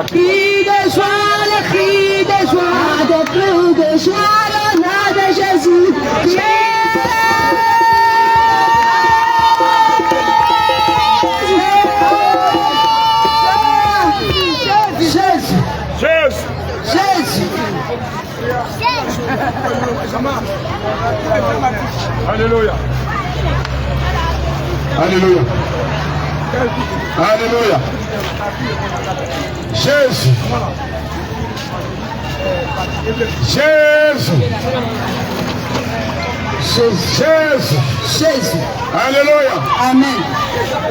Cri de joie, le cri de joie, des cris de joie, le nom de Jésus. Alléluia. Alléluia. Alléluia. Jésus. Jésus. Jésus. Jésus. Alléluia. Amen.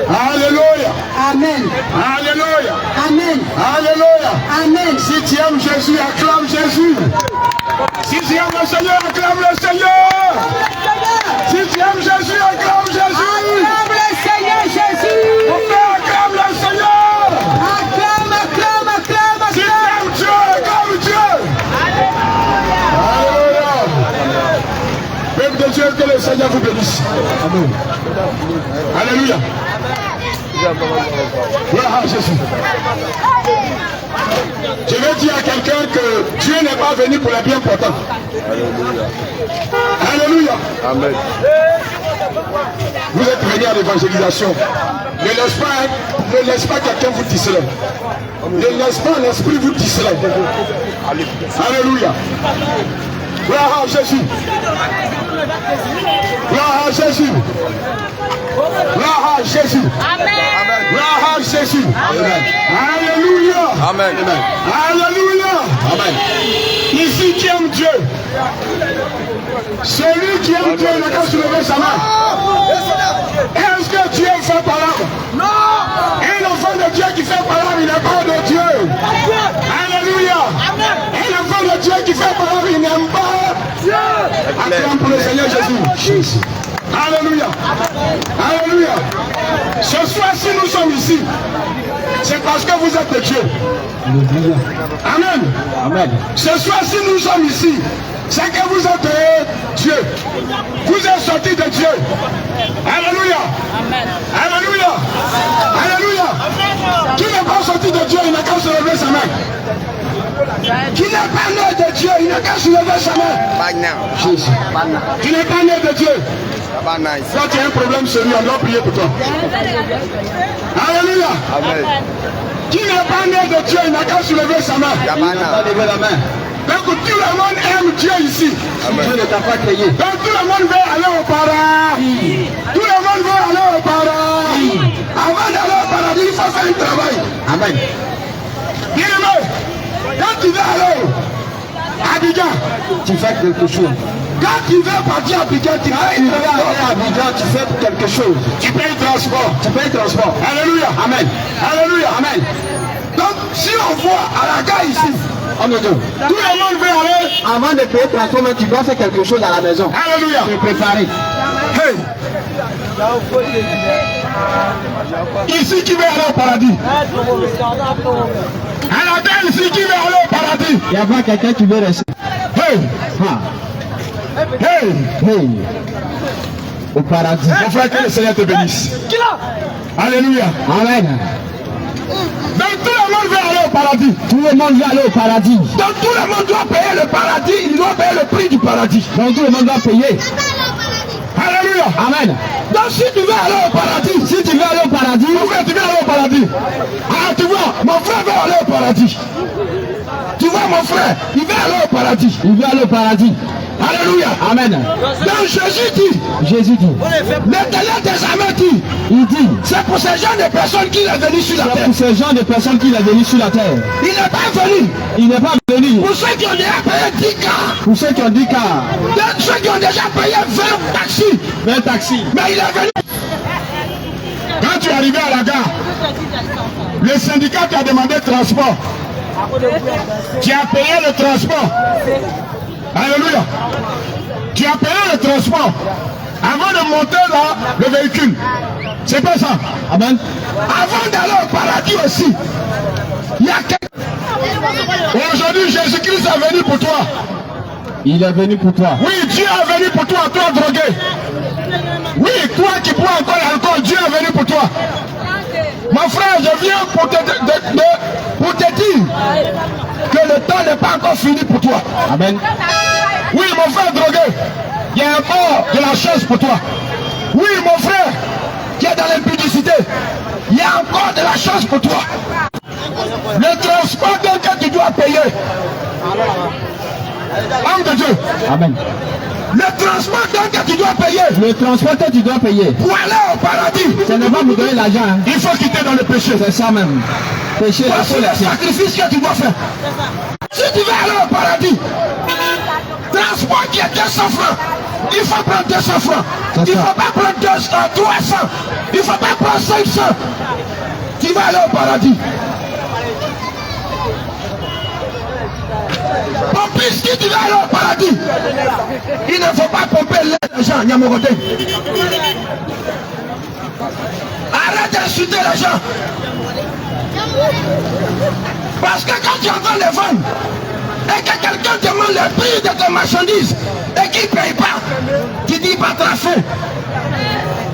Alléluia. Amen. Alléluia. Amen. Alléluia. Amen. Si tu aimes Jésus, acclame Jésus. Si tu aimes le Seigneur, acclame le Seigneur. Si tu aimes Jésus, acclame Jésus. Acclame le Seigneur Jésus. Acclame le Seigneur. Acclame, acclame, acclame, Si tu acclame. aimes Dieu, acclame Dieu. Alléluia. Peuple de Dieu, que le Seigneur vous bénisse. Amen. Alléluia. Gloire à Jésus. Je vais dire à quelqu'un que Dieu n'est pas venu pour les bien portants. Alléluia. Amen. Vous êtes venus à l'évangélisation. Ne laisse pas quelqu'un vous discerne. Ne laisse pas l'esprit vous discerne. Alléluia. Gloire à Jésus. Gloire à Jésus. Gloire à Jésus. Gloire à Jésus. Alléluia. Amen. Alléluia. Amen. Ici qui aime Dieu. Celui qui aime Dieu n'a qu'à soulever sa main. Est-ce que Dieu fait parole? Non. Un enfant de Dieu qui fait parole, il n'est pas de Dieu. Alléluia. Un enfant de Dieu qui fait parole, il n'aime pas Dieu. Acclame pour le Seigneur Jésus. Alléluia. Alléluia. Ce soir, si nous sommes ici, c'est parce que vous êtes de Dieu. Amen. Amen. Ce soir, si nous sommes ici, c'est que vous êtes de Dieu. Vous êtes sortis de Dieu. Alléluia. Alléluia. Alléluia. Qui n'est pas sorti de Dieu, il n'a qu'à se lever sa main. Qui n'est pas né de Dieu, il n'a qu'à se lever sa main. Jésus. Qui n'est pas né de Dieu. Quand tu as un problème sérieux, on doit prier pour toi. Alléluia. Amen. Qui n'est pas né de Dieu, il n'a qu'à soulever sa main. Lever la main. Donc tout le monde aime Dieu ici. Dieu ne t'a pas créé. Donc tout le monde veut aller au paradis. Tout le monde veut aller au paradis. Avant d'aller au paradis, il faut faire un travail. Amen. Bien-aimé, quand tu veux aller à Abidjan, Tu fais quelque chose. quand tu veux partir à Abidjan, tu vas Tu veux aller à Abidjan, tu fais quelque chose. tu payes le transport. Tu payes le transport. Alléluia. Amen. Alléluia. Amen. Donc si on voit à la gare ici, Oh mon Dieu. tout le monde veut aller. Avant de payer le transport, tu dois faire quelque chose à la maison. Alléluia. Te préparer. Hey. Ici qui veut aller au paradis. À la gare ici qui veut aller au paradis. Il y a pas quelqu'un qui veut rester. Hey. Ah. Hey. Hey. Au paradis. Mon frère, que le Seigneur te bénisse. Alléluia. Amen. Donc tout le monde veut aller au paradis. Tout le monde va aller au paradis. Donc tout le monde doit payer le paradis. Il doit payer le prix du paradis. Donc tout le monde doit payer. Alléluia. Amen. Donc si tu veux aller au paradis, Si tu veux aller au paradis, mon frère, tu veux aller au paradis. Ah, tu vois, mon frère veut aller au paradis. Tu vois, mon frère, il veut aller au paradis. il veut aller au paradis. Alléluia. Amen. Donc Jésus dit, Jésus dit, l'Éternel des armées dit, il dit, c'est pour ces gens de personnes qu'il est venu sur la c'est terre. pour ces gens de personnes qu'il est venu sur la terre. Il n'est pas venu Il n'est pas venu pour ceux qui ont déjà payé 10 cas, pour ceux qui ont dit car pour ceux qui ont déjà payé 20 taxis. 20 taxis. Mais il est venu. Quand tu es arrivé à la gare, le syndicat t'a demandé transport. Tu as payé le transport. Alléluia. Tu as payé le transport avant de monter dans le véhicule. C'est pas ça. Amen. Avant d'aller au paradis aussi, il y a quelqu'un. Aujourd'hui, Jésus-Christ est venu pour toi. Il est venu pour toi. Oui, Dieu est venu pour toi, toi drogué. Oui, toi qui bois encore l'alcool, Dieu est venu pour toi. Mon frère, je viens pour te dire que le temps n'est pas encore fini pour toi. Amen. Oui, mon frère drogué, il y a encore de la chance pour toi. Oui, mon frère, qui est dans l'impudicité, il y a encore de la chance pour toi. Le transport que tu dois payer. Homme de Dieu. Amen. Le transport que tu dois payer. Le transport que tu dois payer, Pour aller au paradis, ce n'est pas vous donner l'argent. Hein. il faut quitter dans le péché. C'est ça même. Péché, la Voici folie. le sacrifice que tu dois faire. Si tu veux aller au paradis, transport qui est 200 francs, il faut prendre 200 francs. Il ne faut pas prendre 300. Il ne faut pas prendre 500. Tu vas aller au paradis. Pompiste, qui tu vas aller au paradis. Il ne faut pas pomper les gens, Nyamorote. Arrête d'insulter les gens. Parce que quand tu entends les vendre et que quelqu'un demande le prix de tes marchandises et qu'il ne paye pas, tu dis pas trafic.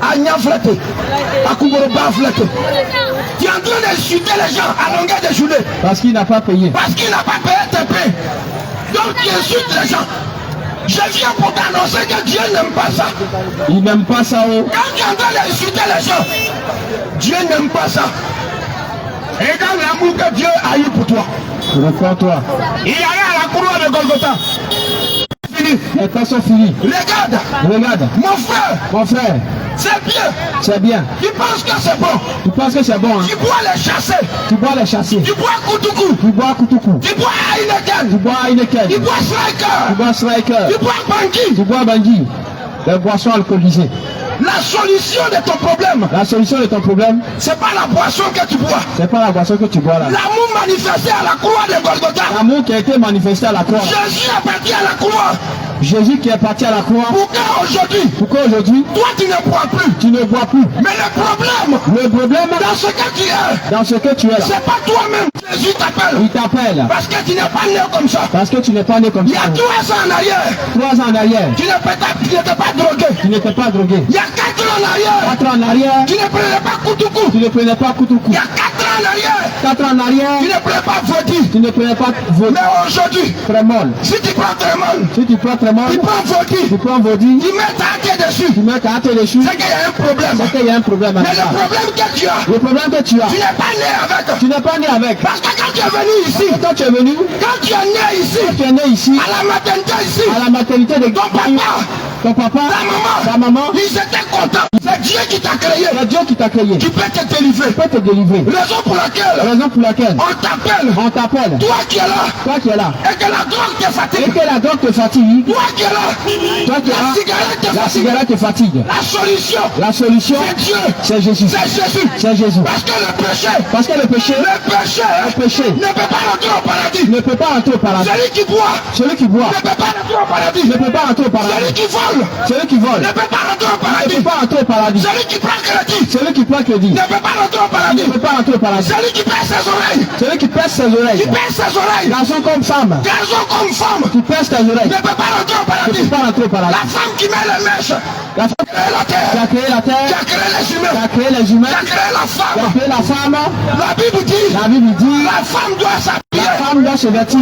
À Nyaflete, à Koumoroba Flete. Tu es en train d'insulter les gens à longueur de journée. Parce qu'il n'a pas payé. Parce qu'il n'a pas payé tes prix. Donc tu insultes les gens. Je viens pour t'annoncer que Dieu n'aime pas ça. Il n'aime pas ça. Oh. Quand tu es en train d'insulter les gens, Dieu n'aime pas ça. Regarde l'amour que Dieu a eu pour toi. Reprends-toi. Il est allé à la croix de Golgotha. Fini. Les temps sont finis. Regarde. Regarde. Mon frère. C'est bien. C'est bien. Tu penses que c'est bon. Tu penses que c'est bon, hein? Tu bois les chasser. Tu bois les chasser. Tu bois Koutoukou. Tu bois Koutoukou. Tu bois Heineken. Tu bois Heineken. Tu bois Striker. Tu bois Striker. Tu bois Bangui. Tu bois Bangui. Les boissons alcoolisées. La solution de ton problème. La solution de ton problème. C'est pas la boisson que tu bois. C'est pas la boisson que tu bois là. L'amour manifesté à la croix de Golgotha. L'amour qui a été manifesté à la croix. Jésus est parti à la croix. Jésus qui est parti à la croix. Pourquoi aujourd'hui, toi tu ne bois plus. Tu ne bois plus. Mais le problème, dans ce que tu es, c'est pas toi-même. Jésus t'appelle. Il t'appelle. Parce que tu n'es pas né comme ça. Parce que tu n'es pas né comme ça. Il y a 3 ans en arrière. 3 ans en arrière. Tu n'étais pas drogué. Tu n'étais pas drogué. Il y a 4 ans en arrière. 4 ans en arrière. Tu ne prenais pas Koutoukou. Tu ne prenais pas Koutoukou. Il y a 4 ans en arrière. 4 ans en arrière. Tu ne prenais pas Vodi. Tu ne prenais pas Vodi. Mais aujourd'hui, Trémol. Si tu prends Trémol. Si tu prends Trémol. Tu prends Vodi. Tu prends Vodi. Tu mets ta tête dessus. Tu mets ta tête dessus. C'est qu'il y a un problème. C'est qu'il y a un problème. Mais le problème que tu as. Le problème que tu as. Tu n'es pas né avec. Tu n'es pas né avec. Parce que quand tu es venu ici. Quand tu es venu. Quand tu es né ici. Quand tu es né ici. À la maternité ici. À la maternité de ton papa. Ton papa. Ta maman. Ils étaient contents. C'est Dieu qui t'a créé. C'est Dieu qui t'a créé. Tu peux te délivrer. Tu peux te délivrer. Raison pour laquelle. On t'appelle. On t'appelle. Toi qui es là. Toi qui es là. Et que la drogue te fatigue. Et que la drogue te fatigue. Toi qui es là. Toi qui es là. La cigarette te fatigue. La solution. C'est Dieu. C'est Jésus. C'est Jésus. Parce que le péché. Le péché. Ne peut pas rentrer au paradis. Ne peut pas rentrer au paradis. Celui qui boit. Ne peut pas rentrer au paradis. Ne peut pas rentrer au paradis. Celui qui vole. Ne peut pas rentrer au paradis. Ne peut pas rentrer au paradis. Celui qui prend crédit. Ne peut pas rentrer au paradis. Ne peut pas rentrer au paradis. Celui qui pèse ses oreilles. Qui pèse ses oreilles. Garçon comme femme. Qui pèse tes oreilles. Ne peut pas rentrer au paradis. Ne peut pas rentrer au paradis. La femme qui met les mèches. La femme qui a créé la terre. Qui a créé les humains. Qui a créé les humains. Qui a créé la femme. Qui a créé la femme. La Bible dit. La femme doit s'habiller. La femme doit se vêtir.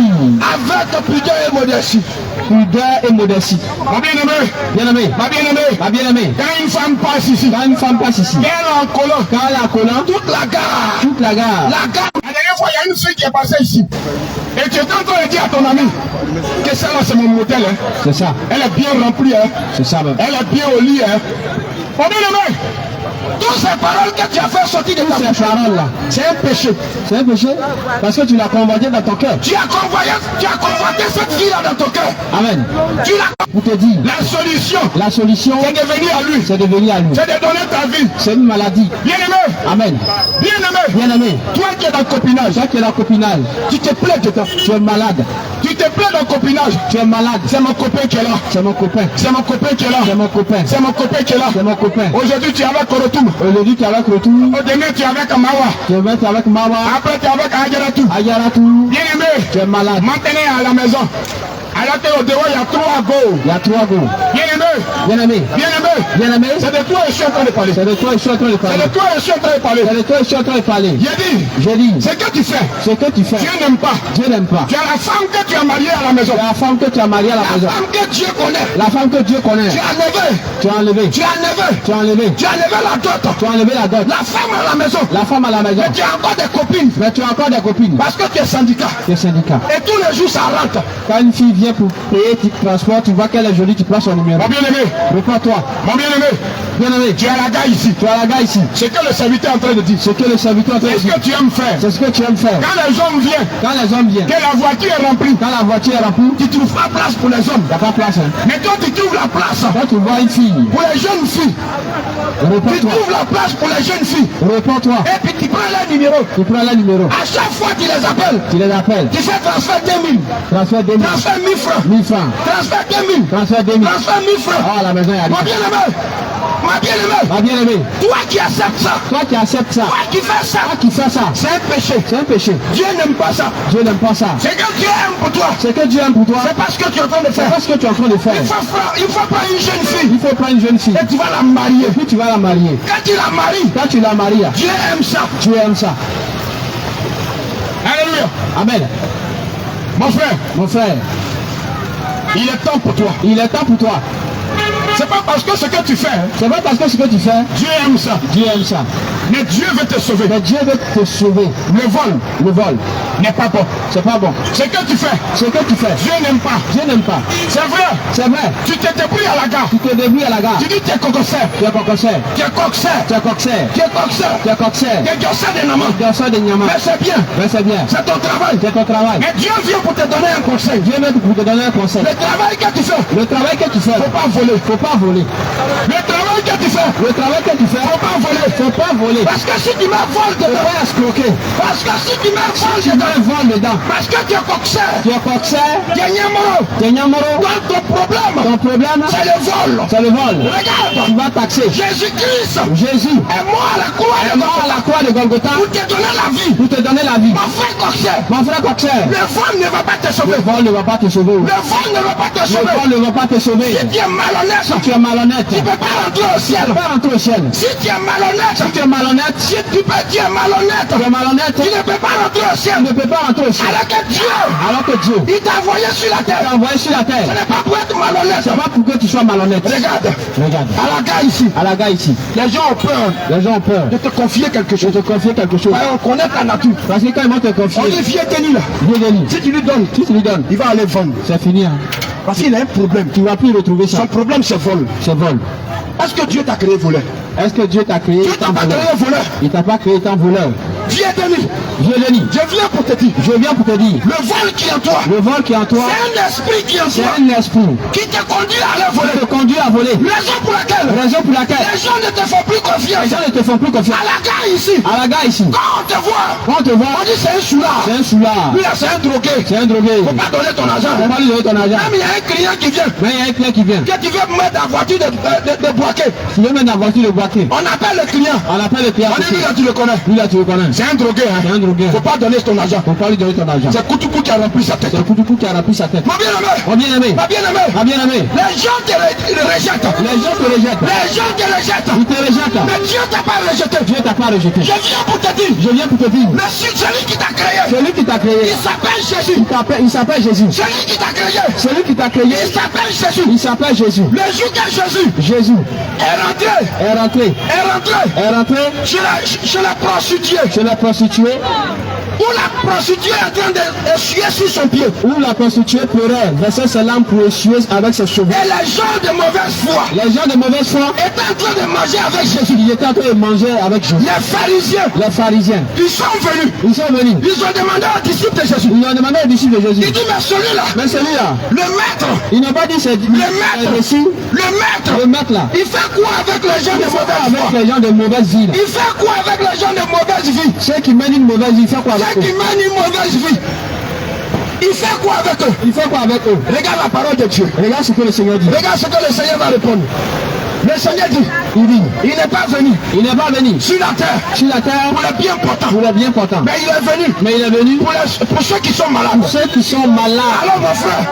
Avec pudeur et modestie. Pudeur et modestie. Ma bien-aimée. Bien-aimée. Ma bien-aimée. Ma bien-aimée. Quand une femme passe ici. Quand une femme passe ici. Quand elle est en collant. Quand elle est en collant. Toute la gare. Toute la gare. La gare. La dernière fois, il y a une fille qui est passée ici. Et tu es en train de dire à ton ami que celle-là, c'est mon modèle. Hein. C'est ça. Elle est bien remplie. Hein. C'est ça même. Elle est bien au lit. Hein. Ma bien-aimée. Toutes ces paroles que tu as fait sortir de ta bouche, paroles-là, c'est un péché. C'est un péché parce que tu l'as convoité dans ton cœur. Tu as convoité cette fille-là dans ton cœur. Amen. Tu l'as. Pour te dire. La solution. C'est de venir à lui. C'est de venir à lui. C'est de donner ta vie. C'est une maladie. Bien-aimé. Amen. Bien-aimé. Bien-aimé. Toi qui es dans le copinage. Toi qui es dans le copinage. Tu te plais dedans. Tu es malade. Tu te plais dans le copinage. Tu es malade. C'est mon copain qui est là. C'est mon copain. C'est mon copain qui est là. C'est mon copain. C'est mon copain qui est là. C'est mon copain. Aujourd'hui tu es avec Korotoum. Aujourd'hui tu es avec Korotoum. Demain tu es avec Mawa. Demain tu es avec Mawa. Après tu es avec Ayaratou. Ayaratou. Bien-aimé. Tu es malade. Maintenant à la maison. Alors au dehors, il y a 3 go. Il y a 3 go. Bien-aimé. Bien-aimé. Bien-aimé. Bien-aimé. C'est de toi que je suis en train de parler. C'est de toi que je suis en train de parler. C'est de toi que je suis en train de parler. C'est de toi que je suis en train de parler. J'ai dit. Ce que tu fais. Ce que tu fais. Dieu n'aime pas. Dieu n'aime pas. Tu as la femme que tu as mariée à la maison. La femme que tu as mariée à la maison. La femme que Dieu connaît. La femme que Dieu connaît. Tu as enlevé. Tu as enlevé. Tu as enlevé. Tu as enlevé. Tu as enlevé la dot. Tu as enlevé la dot. La femme à la maison. La femme à la maison. Mais tu as encore des copines. Mais tu as encore des copines. Parce que tu es syndicat. Tu es syndicat. Et tous les jours ça rentre. Quand une fille vient pour payer tes transports, tu vois qu'elle est jolie, tu prends son numéro. Mon bien-aimé. Réponds-toi. Mon bien-aimé. Bien-aimé, Tu as la gars ici. tu as la gars ici. Ce que le serviteur est en train de dire. Ce que le serviteur est en train de C'est ce dire. que tu aimes faire. C'est ce que tu aimes faire. Quand les hommes viennent, Quand les hommes viennent, que la voiture est remplie, quand la voiture est remplie, tu ne trouves pas place pour les hommes. il n'y a pas place. Hein. Mais toi, tu trouves la place Quand tu vois une fille, pour les jeunes filles. Tu réponds-toi. trouves la place pour les jeunes filles. Réponds-toi. Et puis tu prends leur numéro. Tu prends le numéro. À chaque fois tu les appelles, Tu les appelles. tu fais transfert 2000, Transfert 2000. transfert 1000 francs, 1000 francs. transfert 2000, Transfert 2000. transfert 1000 francs. Oh, la maison est Mon arrivée. bien-aimé, ma bien-aimé, Ma bien-aimée, toi qui acceptes ça, toi qui acceptes ça, toi qui fais ça, toi qui fais ça, c'est un péché. c'est un péché. Dieu n'aime pas ça. Dieu n'aime pas ça. C'est que Dieu aime pour toi. Ce que Dieu aime pour toi, C'est pas ce que tu es en train de c'est faire. pas ce que tu es en train de faire. Il faut prendre une jeune fille Il faut prendre une jeune fille et tu vas la marier. et puis tu vas la marier. Quand tu la maries, Quand tu la maries, Dieu aime ça. tu aimes ça. Alléluia. Amen. Mon frère, Mon frère, il est temps pour toi. il est temps pour toi. C'est pas parce que ce que tu fais, C'est pas parce que ce que tu fais, Dieu aime ça. Dieu aime ça. Mais Dieu veut te sauver. Mais Dieu veut te sauver. Le vol Le vol, n'est pas bon. c'est pas bon. Ce que tu fais, Ce que tu fais, Dieu n'aime pas. Dieu n'aime pas. C'est vrai. C'est vrai. Tu t'étais pris à la gare. Tu te débrouilles à la gare. Tu dis tu es coxer. Tu es coxer. Tu es coxer. Tu es coxer. Tu es coxer. Tu es coxer. Tu es coxer des namans. Tu es ça de Nyama. Mais c'est bien. Mais c'est bien. C'est ton travail. C'est ton travail. Mais Dieu vient pour te donner un conseil. Dieu veut pour te donner un conseil. Le travail que tu fais, Le travail que tu fais, faut pas voler. faut pas voler. Le travail que tu fais, Le travail que tu fais, faut pas voler. faut pas voler. Parce que si tu me voles Tu dedans, vas escroquer. parce que si tu me voles Tu dedans, vas voler dedans. parce que tu es coxer, Tu es coxer. tu es nyamoro. Tu es Nyamoro. Donc ton problème, Ton problème, c'est le vol. c'est le vol. Tu Regarde, vas taxer. Jésus-Christ Jésus est mort à la croix est mort à la croix de Golgotha pour te donner la vie. pour te donner la vie. Mon frère coxer, Mon frère coxer, le vol ne va pas te le sauver. vol ne va pas te sauver. Le vol ne va pas te Le sauver. vol ne va pas te sauver. Si tu es malhonnête, Si tu es malhonnête, tu ne peux pas rentrer au ciel. tu peux pas rentrer au ciel. Si tu es malhonnête, Si tu es malhonnête, si tu es malhonnête, tu es malhonnête, tu ne peux pas rentrer au ciel. tu ne peux pas rentrer au ciel. Alors que Dieu, Alors que Dieu il t'a envoyé sur la t'a terre. envoyé sur la Ce terre. n'est pas pour être malhonnête. C'est pas pour que tu sois malhonnête. Regarde, Regarde. à la gare ici, À la gare ici, les gens ont peur les gens ont peur de te confier quelque de chose. te confier quelque chose. Ouais, on connaît ta nature. Parce que quand ils vont te On confier, dit vieux Denis là. Dieu bénit. Si tu lui donnes, Si tu lui donnes, il va aller vendre. c'est fini. Hein. Parce qu'il a un problème. Tu ne vas plus retrouver ça. Son problème c'est vol. C'est vol. Est-ce que Dieu t'a créé voleur? Est-ce que Dieu t'a créé Dieu t'a étant pas voleur? créé voleur. Il t'a pas créé étant voleur. Vieux Denis, Dieu bénit. je viens pour te dire, Je viens pour te dire, le vol qui est en toi, le vol qui est en toi, c'est un esprit qui est en c'est toi, un esprit qui te conduit à aller qui voler. te conduit à voler. Raison pour laquelle Raison pour laquelle les gens ne te font plus les confiance. gens ne te font plus confiance. À la gare ici, À la gare ici, quand on te voit, quand on te voit, on dit c'est un soulard. c'est un soulard, Lui là c'est un drogué. c'est un drogué. Faut pas donner ton argent. On va lui donner ton argent. Même il y a un client qui vient, Mais il y a un client qui vient. que tu veux mettre la voiture de boîtier. Tu veux mettre la voiture de boîtier. On appelle le client. On appelle le client. On dit lui là tu le connais. Lui là, tu le connais. C'est un drogué. Hein. C'est un drogué. Faut pas donner ton argent. Faut pas lui donner ton argent. C'est Koutoukou qui a rempli sa tête. C'est le coup qui a rempli sa tête. Mon bien-aimé, Mon bien-aimé, ma bien-aimée, ma bien-aimé, les gens te rejettent. les gens te rejettent. Les gens te rejettent. Ils te rejettent. Mais Dieu t'a pas rejeté. Dieu t'a pas rejeté. Je viens pour te dire, Je viens pour te dire, mais si celui qui t'a créé, celui qui t'a créé, il s'appelle Jésus. il s'appelle Jésus. Celui qui t'a créé, Celui qui t'a créé, il s'appelle Jésus. il s'appelle Jésus. Le jour que Jésus Jésus est rentré est rentré chez la prostituée, chez la prostituée, où la prostituée est en train d'essuyer sur son pied. où la prostituée pleurait, versait ses larmes pour essuyer avec ses cheveux. Et les gens de mauvaise foi Les gens de mauvaise foi, étaient en train de manger avec Jésus. ils étaient en train de manger avec Jésus. Les pharisiens, Les pharisiens, ils sont venus. ils sont venus. Ils ont demandé aux disciples de Jésus. Ils ont demandé aux disciples de Jésus. Il dit, mais celui-là, Mais celui-là, le maître, ils n'ont pas dit c'est ici. le Le maître là, il fait quoi avec les gens de il fait quoi mauvaise avec foi? les gens de mauvaise vie là? Il fait quoi avec les gens de mauvaise vie? Ceux qui mènent une mauvaise vie, il fait quoi avec Ceux qui eux? mènent une mauvaise vie, il fait quoi avec eux? Il fait quoi avec eux? Regarde la parole de Dieu. Regarde ce que le Seigneur dit. Regarde ce que le Seigneur va répondre. Le Seigneur dit, Il dit, il n'est pas venu il n'est pas venu sur la terre sur la terre pour les bien portants, pour les bien portants, mais il est venu mais il est venu pour ceux qui sont malades. pour ceux qui sont malades. Alors mon frère,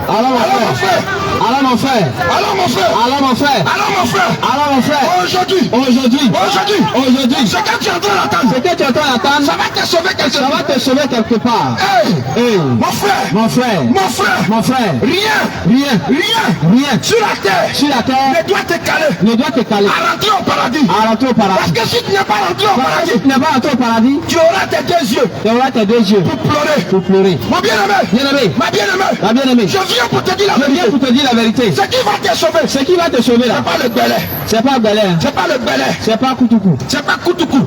Alors mon alors mon frère, frère, alors mon frère, alors mon frère, alors mon frère, alors mon frère, alors mon frère, aujourd'hui, aujourd'hui, ce que tu es en train d'attendre, ce que tu es en train d'attendre, ça va te sauver quelque ça chose. va te sauver quelque part. Hey, Hey, mon frère, mon frère, mon frère, mon frère, rien, rien, rien rien sur la terre sur la terre ne doit te caler. Ne doit te caler. À rentrer au paradis. À rentrer au paradis. Parce que si tu n'es pas rentré au paradis, si tu n'es pas rentré au paradis, tu auras tes deux yeux. Tu auras tes deux yeux. Pour pleurer. Pour pleurer. Mon bien-aimé. Bien-aimé. Ma bien-aimée. Ma bien-aimée. Je viens pour te dire la Je vérité. viens pour te dire la vérité. Ce qui va te sauver. Ce qui va te sauver là. C'est pas le belé. C'est pas galère. C'est pas le belé. C'est pas Koutoukou. C'est pas Koutoukou.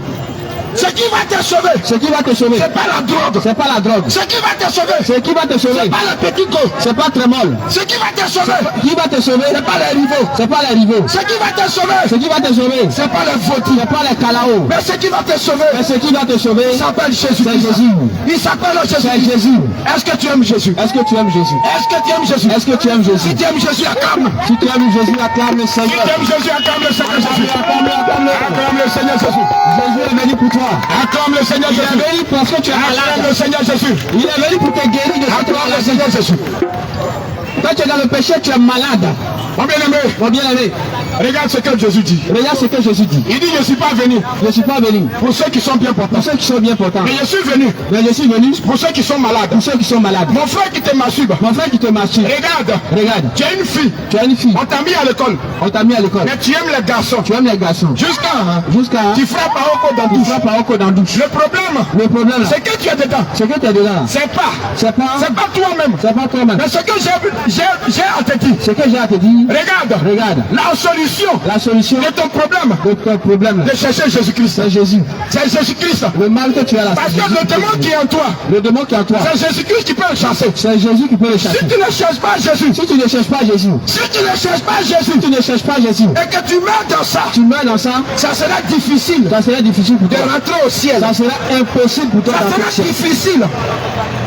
Ce qui va te sauver. Ce qui va te sauver. C'est pas la drogue. C'est pas la drogue. Ce qui va te sauver. Ce qui va te sauver. C'est pas le petit go. C'est pas Trémol. Ce qui va te sauver. Qui va te sauver. C'est pas les rivaux. C'est pas les rivaux. Ce qui va te sauver. Ce qui va te sauver. C'est pas le fautif. C'est pas les Kalao. Mais ce qui va te sauver. Mais ce qui va te sauver. Il s'appelle Jésus. C'est Jésus. Il s'appelle C'est Jésus. Jésus. Est-ce que tu aimes Jésus? Est-ce que tu aimes Jésus? Est-ce que tu aimes Jésus? Est-ce que tu aimes Jésus? Si tu aimes Jésus, acclame. Si tu aimes Jésus, acclame le Si Seigneur. tu aimes Jésus, acclame le Seigneur Jésus. Acclame le Seigneur Jésus. Jésus est venu pour toi. Acclame le Seigneur Il est Jésus. venu parce que tu es Acclame malade. le Seigneur Jésus. Il est venu pour te guérir de cette Acclame le maladie. Seigneur Jésus. Quand tu es dans le péché, tu es malade. Mon bien-aimé, Mon bien-aimé, regarde ce que Jésus dit. regarde ce que Jésus dit. Il dit, je ne suis pas venu Je ne suis pas venu pour ceux qui sont bien portants. pour ceux qui sont bien portants. Mais je suis venu Mais je suis venu pour ceux qui sont malades. pour ceux qui sont malades. Mon frère qui te masturbe. Mon frère qui te masturbe, Regarde, regarde, tu as une fille. tu as une fille, On t'a mis à l'école. on t'a mis à l'école. Mais tu aimes les garçons. Tu aimes les garçons. Jusqu'à Tu frappes à Oko dans tu douche. frappes à Oko dans la douche. Le problème, Le problème, là, c'est que tu es dedans. c'est que tu es dedans. C'est C'est pas toi-même. c'est pas toi-même. Mais ce que j'ai à te dire. Ce que j'ai à te dire, Regarde, regarde, la solution la solution de ton problème, de ton problème, de chercher Jésus-Christ. c'est Jésus. C'est Jésus-Christ. Le mal que tu as là, Parce c'est que le Jésus. démon qui est en toi, Le démon qui est en toi, c'est Jésus-Christ qui peut le chasser. c'est Jésus qui peut le Si chasser. tu ne cherches pas Jésus, Si tu ne cherches pas Jésus, si tu ne cherches pas Jésus, si tu ne cherches pas Jésus, et que tu meurs dans ça, tu meurs dans ça, ça sera difficile ça sera difficile pour de toi. rentrer au ciel. Ça sera impossible pour toi Ça d'entrer sera au ciel. difficile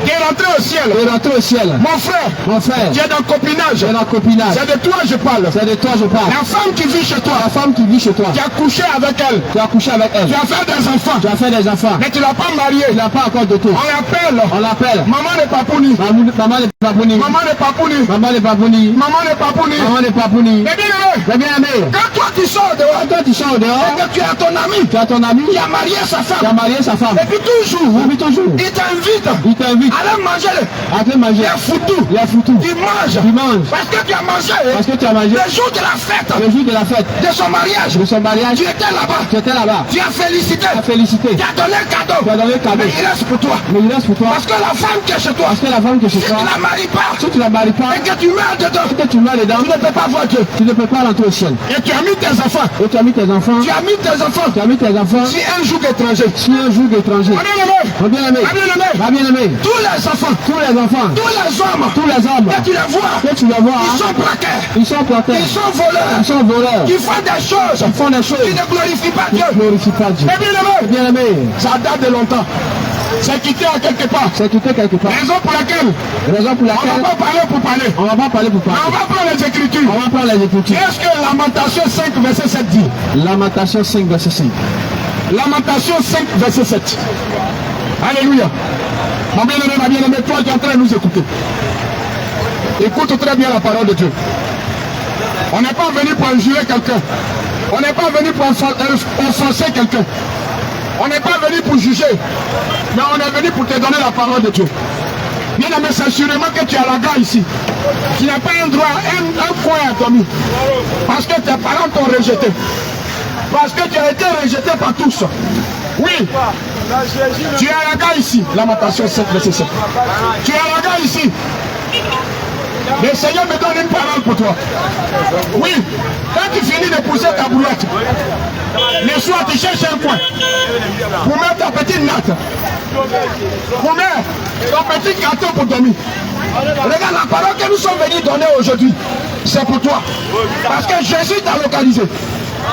de rentrer au ciel. De rentrer au ciel. Mon frère, Mon frère, tu es dans le copinage. c'est dans le copinage. C'est de toi que je parle. C'est de toi je parle. La femme qui vit chez toi, La femme qui vit chez toi, tu as couché avec elle, tu as couché avec elle, tu as fait des enfants, tu as fait des enfants, mais tu l'as pas marié. tu n'as pas encore doté. On l'appelle On l'appelle maman de Papouni. Maman n'est pas pouni. Maman de Papouni. Maman n'est pas pouni. Maman de Papouni. Maman n'est pas pouni. Mais bien aimé, Mais bien aimé, quand toi tu sors dehors, quand toi tu sors au et dehors, que tu as ton ami tu as ton ami qui a marié sa qui a femme, marié sa femme. et puis toujours, Depuis toujours, il t'invite il t'invite à aller manger à te manger. les foutus. Il a foutu. Tu manges. Tu manges. Parce que tu as mangé Parce que tu as mangé le jour de la fête le jour de la fête de son mariage. de son mariage. Tu étais là-bas. Tu étais là-bas. Tu as félicité. Tu as félicité. Tu as donné un cadeau. Tu as donné le cadeau. Mais il reste pour toi. Mais il reste pour toi. Parce que la femme qui est chez toi, Parce que la femme qui est chez si toi, tu ne la maries pas, si tu ne la maries pas, et que tu meurs dedans, que tu meurs dedans, tu ne peux pas voir Dieu. tu ne peux pas rentrer au ciel. Et tu as mis tes enfants. Et tu as mis tes enfants, Tu as mis tes enfants. tu as mis tes enfants Si un jour étranger. sur un jour d'étranger. Ma bien-aimée, Mon bien-aimé, ma bien-aimée, ma bien-aimée, tous les enfants, tous les enfants, tous les hommes, tous les hommes, que tu les vois, que tu les vois, ils sont braqués, ils sont portés, ils sont voleurs, ils sont voleurs, ils font des choses ils font des qui choses ne glorifient pas qui Dieu. ne glorifient pas Dieu. Mais bien-aimé, Bien-aimé, ça date de longtemps. C'est quitté à quelque part. c'est quitté quelque part. Raison pour laquelle Raison pour on ne laquelle va pas parler pour parler. on ne va pas parler pour Mais parler. on va prendre les Écritures. On va prendre les Écritures. Qu'est-ce que Lamentation 5, verset 7 dit? Lamentation 5, verset 5. Lamentation 5, verset 7. Alléluia. Mon bien-aimé, ma bien-aimée, toi qui es en train de nous écouter. Écoute très bien la parole de Dieu. On n'est pas venu pour injurer quelqu'un. On n'est pas venu pour offenser quelqu'un. On n'est pas venu pour juger. Mais on est venu pour te donner la parole de Dieu. Bien-aimé, c'est sûrement que tu as la gare ici. Tu n'as pas un droit, un coin à dormir. Parce que tes parents t'ont rejeté. Parce que tu as été rejeté par tous. Oui. Tu as la gare ici. Lamentation 7, verset 7. Tu as la gare ici. Le Seigneur me donne une parole pour toi. Oui. Quand tu finis de pousser ta brouette, le soir tu cherches un coin pour mettre ta petite natte. Pour mettre ton petit carton pour dormir. Regarde la parole que nous sommes venus donner aujourd'hui. C'est pour toi. Parce que Jésus t'a localisé.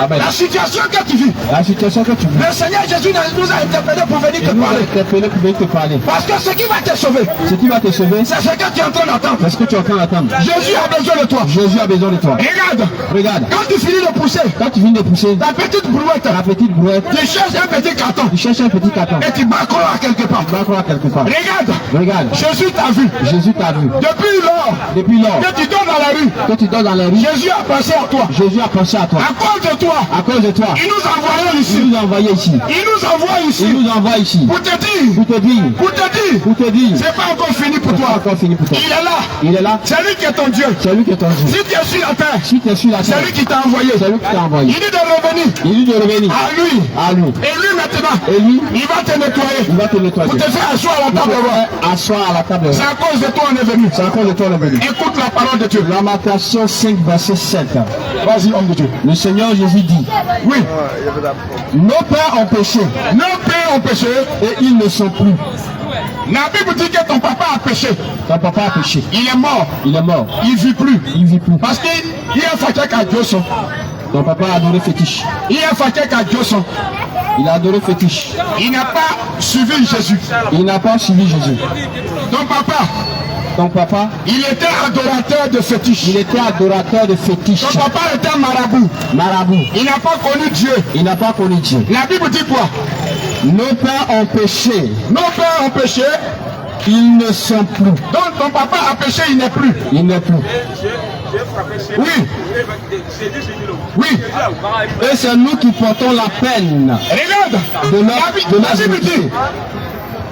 Amen. La situation que tu vis, La situation que tu vis, le Seigneur Jésus nous a interpellés pour venir te il nous a parler. interpellé pour venir te parler. Parce que ce qui va te sauver, Ce qui va te sauver, c'est ce que tu es en train d'entendre. c'est ce que tu es en train d'attendre. Jésus a besoin de toi. Jésus a besoin de toi. Regarde, Regarde, quand tu finis de pousser quand tu viens de pousser ta petite brouette, la petite brouette, tu cherches un petit carton tu cherches un petit carton. et tu bats à quelque part. Tu vas croire quelque part. Regarde, Regarde, Jésus t'a vu. Jésus t'a vu. Depuis lors Depuis lors que tu dors dans la rue, que tu dors dans la rue, Jésus a pensé à toi. Jésus a pensé à toi. À cause de toi. À cause de toi. Il nous envoie ici. Il nous a envoyé ici. Il nous envoie ici. Il nous envoie ici. Pour te dire. Pour te dire. Pour te dire. Pour te dire. C'est pas encore fini pour C'est toi. pas encore fini pour toi. Il est là. Il est là. C'est lui qui est ton Dieu. C'est lui qui est ton Dieu. Si tu es sur la terre, Si tu es sur la terre, c'est lui qui t'a envoyé. c'est lui qui t'a envoyé. Il dit de revenir Il dit de revenir à lui. à lui. Et lui maintenant, Et lui, il va te nettoyer. il va te nettoyer. Pour te faire asseoir à la Il va table te roi. faire asseoir à la table. C'est à cause de toi on est venu. C'est à cause de toi le venu. Écoute la parole de Dieu. Lamentation 5, verset 7. Vas-y, homme de Dieu. Le Seigneur Jésus dit, Oui. nos pères ont péché Nos pères ont péché. et ils ne sont plus. La Bible dit que ton papa a péché. Ton papa a péché. Il est mort. Il est mort. Il ne vit plus. Il vit plus. Parce qu'il a fait qu'à Dieu son. Ton papa a adoré fétiche. Il a fait qu'à Dieu son. Il a adoré fétiche. Il n'a pas suivi Jésus. Il n'a pas suivi Jésus. Ton papa, Ton papa, il était adorateur de fétiches. il était adorateur de fétiche. Ton papa était marabout. Marabout. Il n'a pas connu Dieu. Il n'a pas connu Dieu. La Bible dit quoi? Nos pères ont péché. Nos pères ont péché. Ils ne sont plus. Donc ton papa a péché, il n'est plus. Il n'est plus. Oui. Oui. Et c'est nous qui portons la peine Regarde. de La Bible dit, péché.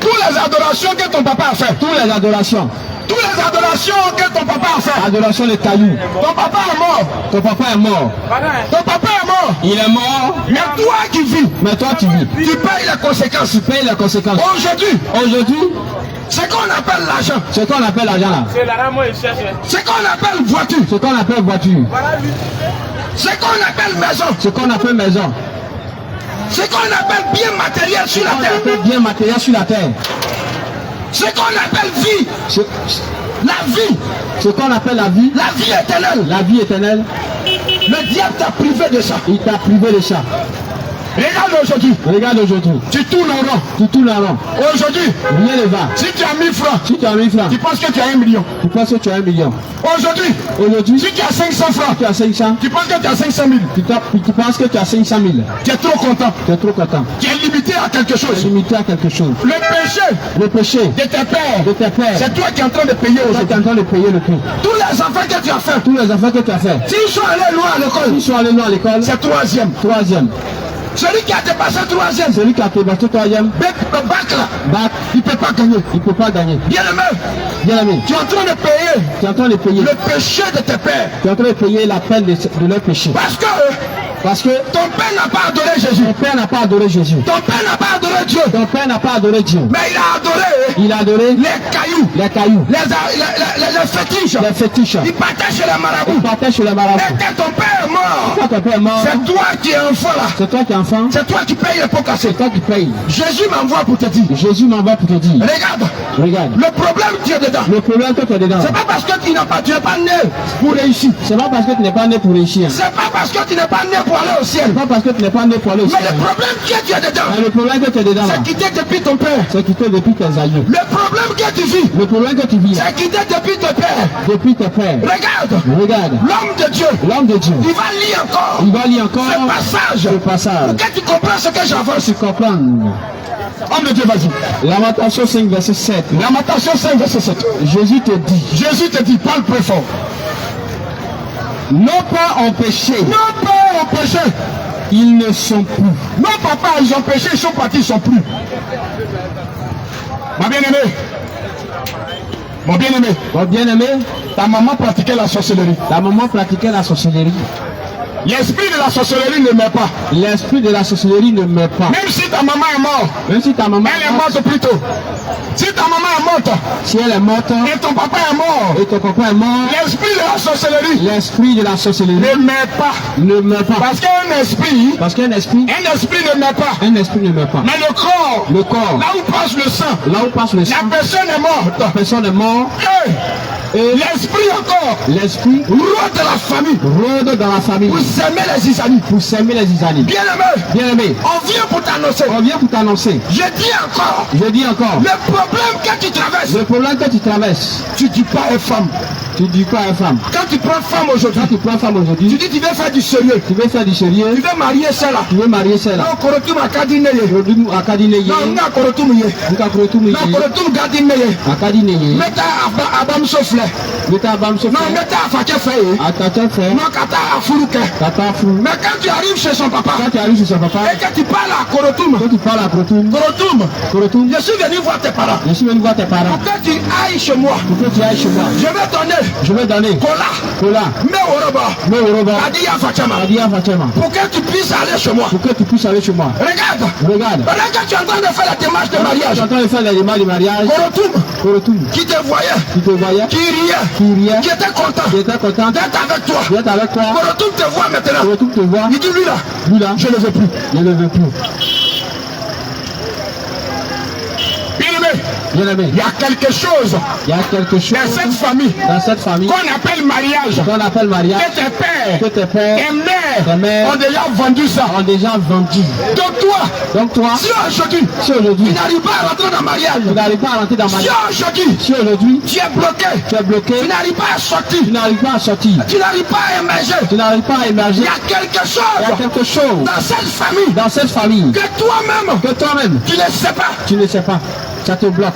toutes les adorations que ton papa a fait, Toutes les adorations. toutes les adorations que ton papa a fait, Adoration des cailloux. ton papa est mort. Ton papa est mort. Ton papa est mort. Il est mort. Mais toi qui vis, Mais toi tu vis. tu payes les conséquences. Tu payes les conséquences. Aujourd'hui, Aujourd'hui, ce qu'on appelle l'argent, ce qu'on appelle l'argent là, ce qu'on appelle voiture, ce qu'on appelle voiture, ce qu'on appelle maison, ce qu'on appelle maison, ce qu'on appelle bien matériel sur ce la qu'on terre, appelle bien matériel sur la terre, ce qu'on appelle vie, ce qu'on appelle la vie éternelle, le diable t'a privé de ça. il t'a privé de ça. Regarde aujourd'hui, Regarde aujourd'hui, tu tournes en rond. tu tournes en rond, Aujourd'hui, rien ne va. si tu as 1000 francs, Si tu as 1000 francs, tu penses que tu as 1 million. tu penses que tu as 1 million. Aujourd'hui, Aujourd'hui, si tu as 500 francs, tu as 500, tu penses que tu as 500 000. tu penses que tu as 500 000. Tu es trop content. Tu es trop content. Tu es limité à quelque chose. Limité à quelque chose. Le péché Le péché de tes pères, de tes pères, c'est toi qui es en train de payer toi qui aujourd'hui. es en train de payer le prix. Tous les enfants que tu as fait, Tous les enfants que tu as fait, s'ils sont allés loin à l'école, ils sont allés loin à l'école, c'est troisième. troisième. Celui qui a dépassé troisième, Celui qui a débattu troisième, le bac là, bac, il ne peut pas gagner. il ne peut pas gagner. Bien aimé, Bien aimé, tu es en train de payer tu es en train de payer. le péché de tes pères. Tu es en train de payer la peine de leur péché. Parce que Parce que ton père n'a pas adoré Jésus. ton père n'a pas adoré Jésus. Ton père n'a pas adoré Dieu. Ton père n'a pas adoré Dieu. Mais il a adoré Il a adoré les cailloux, les cailloux, les fétiches. les fétiches. Il partait chez les Il marabouts. partait chez les Et marabouts. quand ton père est mort, Quand ton père est mort, c'est toi qui es enfant là. c'est toi qui es enfant, C'est toi qui payes les pots cassés. c'est toi qui payes. Jésus m'envoie pour te dire. Jésus m'envoie pour te dire, Regarde, regarde, le problème qui est dedans. le problème que tu es dedans, C'est pas parce que tu n'es pas né pour réussir. c'est pas parce que tu n'es pas né pour réussir. C'est pas parce que tu n'es pas né pour aller au ciel. C'est pas parce que tu n'es pas né pour aller au Mais ciel. le problème qui est dedans, Mais le problème que tu es dedans là, c'est quitté depuis ton père. c'est quitté depuis tes aïeux. Le problème que tu vis, Le problème que tu vis là, c'est quitté depuis ton père. depuis tes pères. Regarde, Regarde, l'homme de Dieu, l'homme de Dieu, il va lire encore il va lire encore ce passage. ce passage. Pour que tu comprends ce que j'avance. Tu comprends? Homme de Dieu, vas-y. Lamentation 5, verset 7. Lamentation 5, verset 7. Jésus te dit, Jésus te dit, parle plus fort. nos pères ont péché, Nos pères ont péché. ils ne sont plus. Nos papas, ils ont péché, ils sont partis, ils sont plus. Ma bien-aimée, mon bien-aimé, Mon bien-aimé, ta maman pratiquait la sorcellerie. ta maman pratiquait la sorcellerie. L'esprit de la sorcellerie ne meurt pas. L'esprit de la sorcellerie ne meurt pas. Même si ta maman est morte, Même si ta maman elle est morte plus tôt. Si ta maman est morte si elle est morte et ton papa est mort, et ton papa est mort, l'esprit de la sorcellerie l'esprit de la sorcellerie ne meurt pas. ne meurt pas. Parce qu'un esprit Parce qu'un esprit ne meurt pas. ne meurt pas. Mais le corps, Le corps, là où passe le sang, là où passe le sang, la personne est morte. la personne est morte Et l'esprit encore l'esprit rôde de la famille rôde dans la famille pour s'aimer les Isanites. pour s'aimer les Israélites. Bien aimé, Bien aimé, on vient pour t'annoncer. on vient pour t'annoncer. Je dis encore, Je dis encore, le problème que tu traverses, le problème que tu traverses, tu dis pas aux femmes. tu dis quoi à une femme? Quand tu prends femme aujourd'hui, Quand tu prends femme tu aujourd'hui, dis tu veux faire du sérieux. tu veux faire du sérieux, Tu veux marier celle-là. tu veux marier celle-là. Non, korotum akadineye. Aujourd'hui, à Kadineye, Non, nga korotum ye. nous avons tout mis. Non, korotum gadineye. À Kadineye, Meta abam sofle. nous avons Non, meta afake feye. à ta frère, Non, kata afuruke. Papa fou. Mais quand tu arrives chez son papa, Quand tu arrives chez son papa, et que tu parles à Korotoum, quand tu parles à Korotoum, je suis venu voir tes parents. je suis venu voir tes parents. Pour que tu ailles chez moi, Pour que tu ailles chez moi, je vais donner Cola, Kola, Meoroba, Meoroba, Adia Fachama. Adia Fachama. Pour que tu puisses aller chez moi. Pour que tu puisses aller chez moi. Regarde. Regarde. Pendant que tu es en train de faire la démarche de mariage, Tu es en train de faire les démarches de mariage. Korotoum, qui te voyait, qui te voyait, qui riait, qui riait, qui était content qui était content d'être avec toi. d'être avec toi. Korotoum te voit maintenant. Korotoum te voit. Il dit lui là, Lui là, je ne le veux plus. je ne le veux plus. Bien aimé, Il y a quelque chose il y a quelque chose dans cette famille dans cette famille qu'on appelle mariage. qu'on appelle mariage. Que tes pères, Que tes pères, tes tes mères mères ont déjà vendu ça. ont déjà vendu. Donc toi, Donc toi, si aujourd'hui, si aujourd'hui tu n'arrives pas à rentrer dans le mariage, tu n'arrives pas à rentrer dans si mariage, aujourd'hui, si aujourd'hui tu es bloqué, tu es bloqué, tu n'arrives pas à sortir, tu n'arrives pas à sortir, tu n'arrives pas à émerger, tu n'arrives pas à il émerger, y a quelque il y a chose quelque chose dans cette famille dans cette famille que toi-même, que toi-même, tu ne sais pas. tu ne sais pas. Ça te bloque.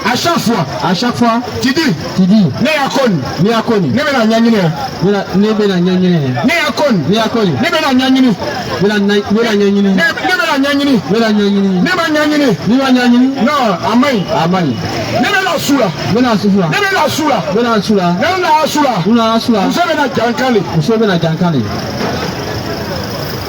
À chaque fois, tu dis, ne yakoni, ni akoni, ne bena nyanyini, ne bena nyanyini, ne yakoni, ni akoni, ne bena nyanyini, bena nyanyini, ne bena nyanyini, bena nyanyini, ne bena nyanyini. ni wa nyanyini, Non, amen. amani, Ne bena sula, bena sufura, ne bena sula, bena sula, ne bena sula. una asula, Vous savez bena jankali. uso bena jankani.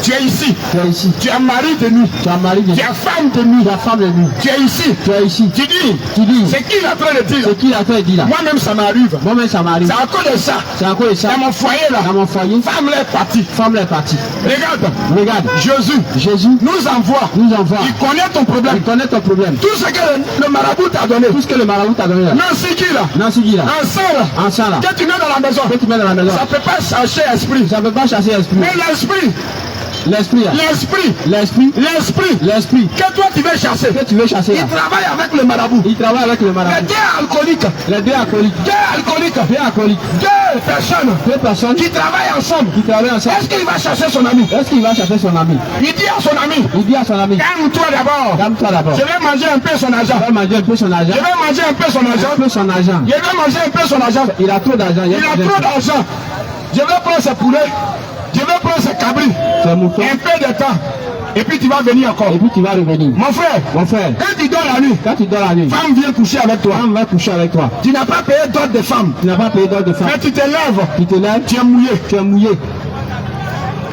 Tu es ici, Tu es ici, tu es mari de nuit, tu as mari de tu nuit, es femme de nuit, tu as femme de nuit, tu es ici, tu es ici, tu dis, tu dis, c'est qui il est en train de dire? c'est qui l'a fait dire là? Moi-même ça m'arrive. Moi-même ça m'arrive. C'est à cause de ça. C'est encore ça. Dans mon foyer là, Dans mon foyer, femme est partie. femme est partie. Regarde, Regarde, Jésus Jésus nous envoie. nous envoie. Il connaît ton problème. Il connaît ton problème. Tout ce que le marabout t'a donné. Tout ce que le marabout t'a donné là. Nancy qui là, Nancy dit là. ensemble, En ça là. que tu mets dans la maison, Que tu mets dans la maison. ça ne peut pas chercher esprit. Ça ne peut pas chasser l'esprit. Mais l'esprit, L'esprit là. l'esprit, L'esprit. l'esprit L'esprit. que toi tu veux chasser, Que tu veux chasser il là. travaille avec le marabout. Il travaille avec le Les marabout. deux alcooliques, Les deux alcooliques. Deux alcooliques. deux personnes Deux personnes qui travaillent ensemble. qui travaillent ensemble. Est-ce qu'il va chasser son ami? Est-ce qu'il va chasser son ami? Il dit à son ami, Il dit à son ami, calme-toi d'abord. calme-toi d'abord. Je vais manger un peu son argent. Il va manger un peu son argent. Je vais manger un peu son Un argent. peu son argent. Je vais manger un peu son argent. Il a trop d'argent. Il a trop d'argent. Je vais prendre ses poulets. Je vais prendre ses cabris. C'est mouton. Un peu de temps. Et puis tu vas venir encore. Et puis tu vas revenir. Mon frère, Mon frère, quand tu dors la nuit, quand tu dors la nuit, femme vient coucher avec toi. femme va coucher avec toi. Tu n'as pas payé d'autres de femmes. Tu n'as pas payé d'ordre de femme. Mais tu te lèves. Tu te lèves, Tu es mouillé. tu es mouillé.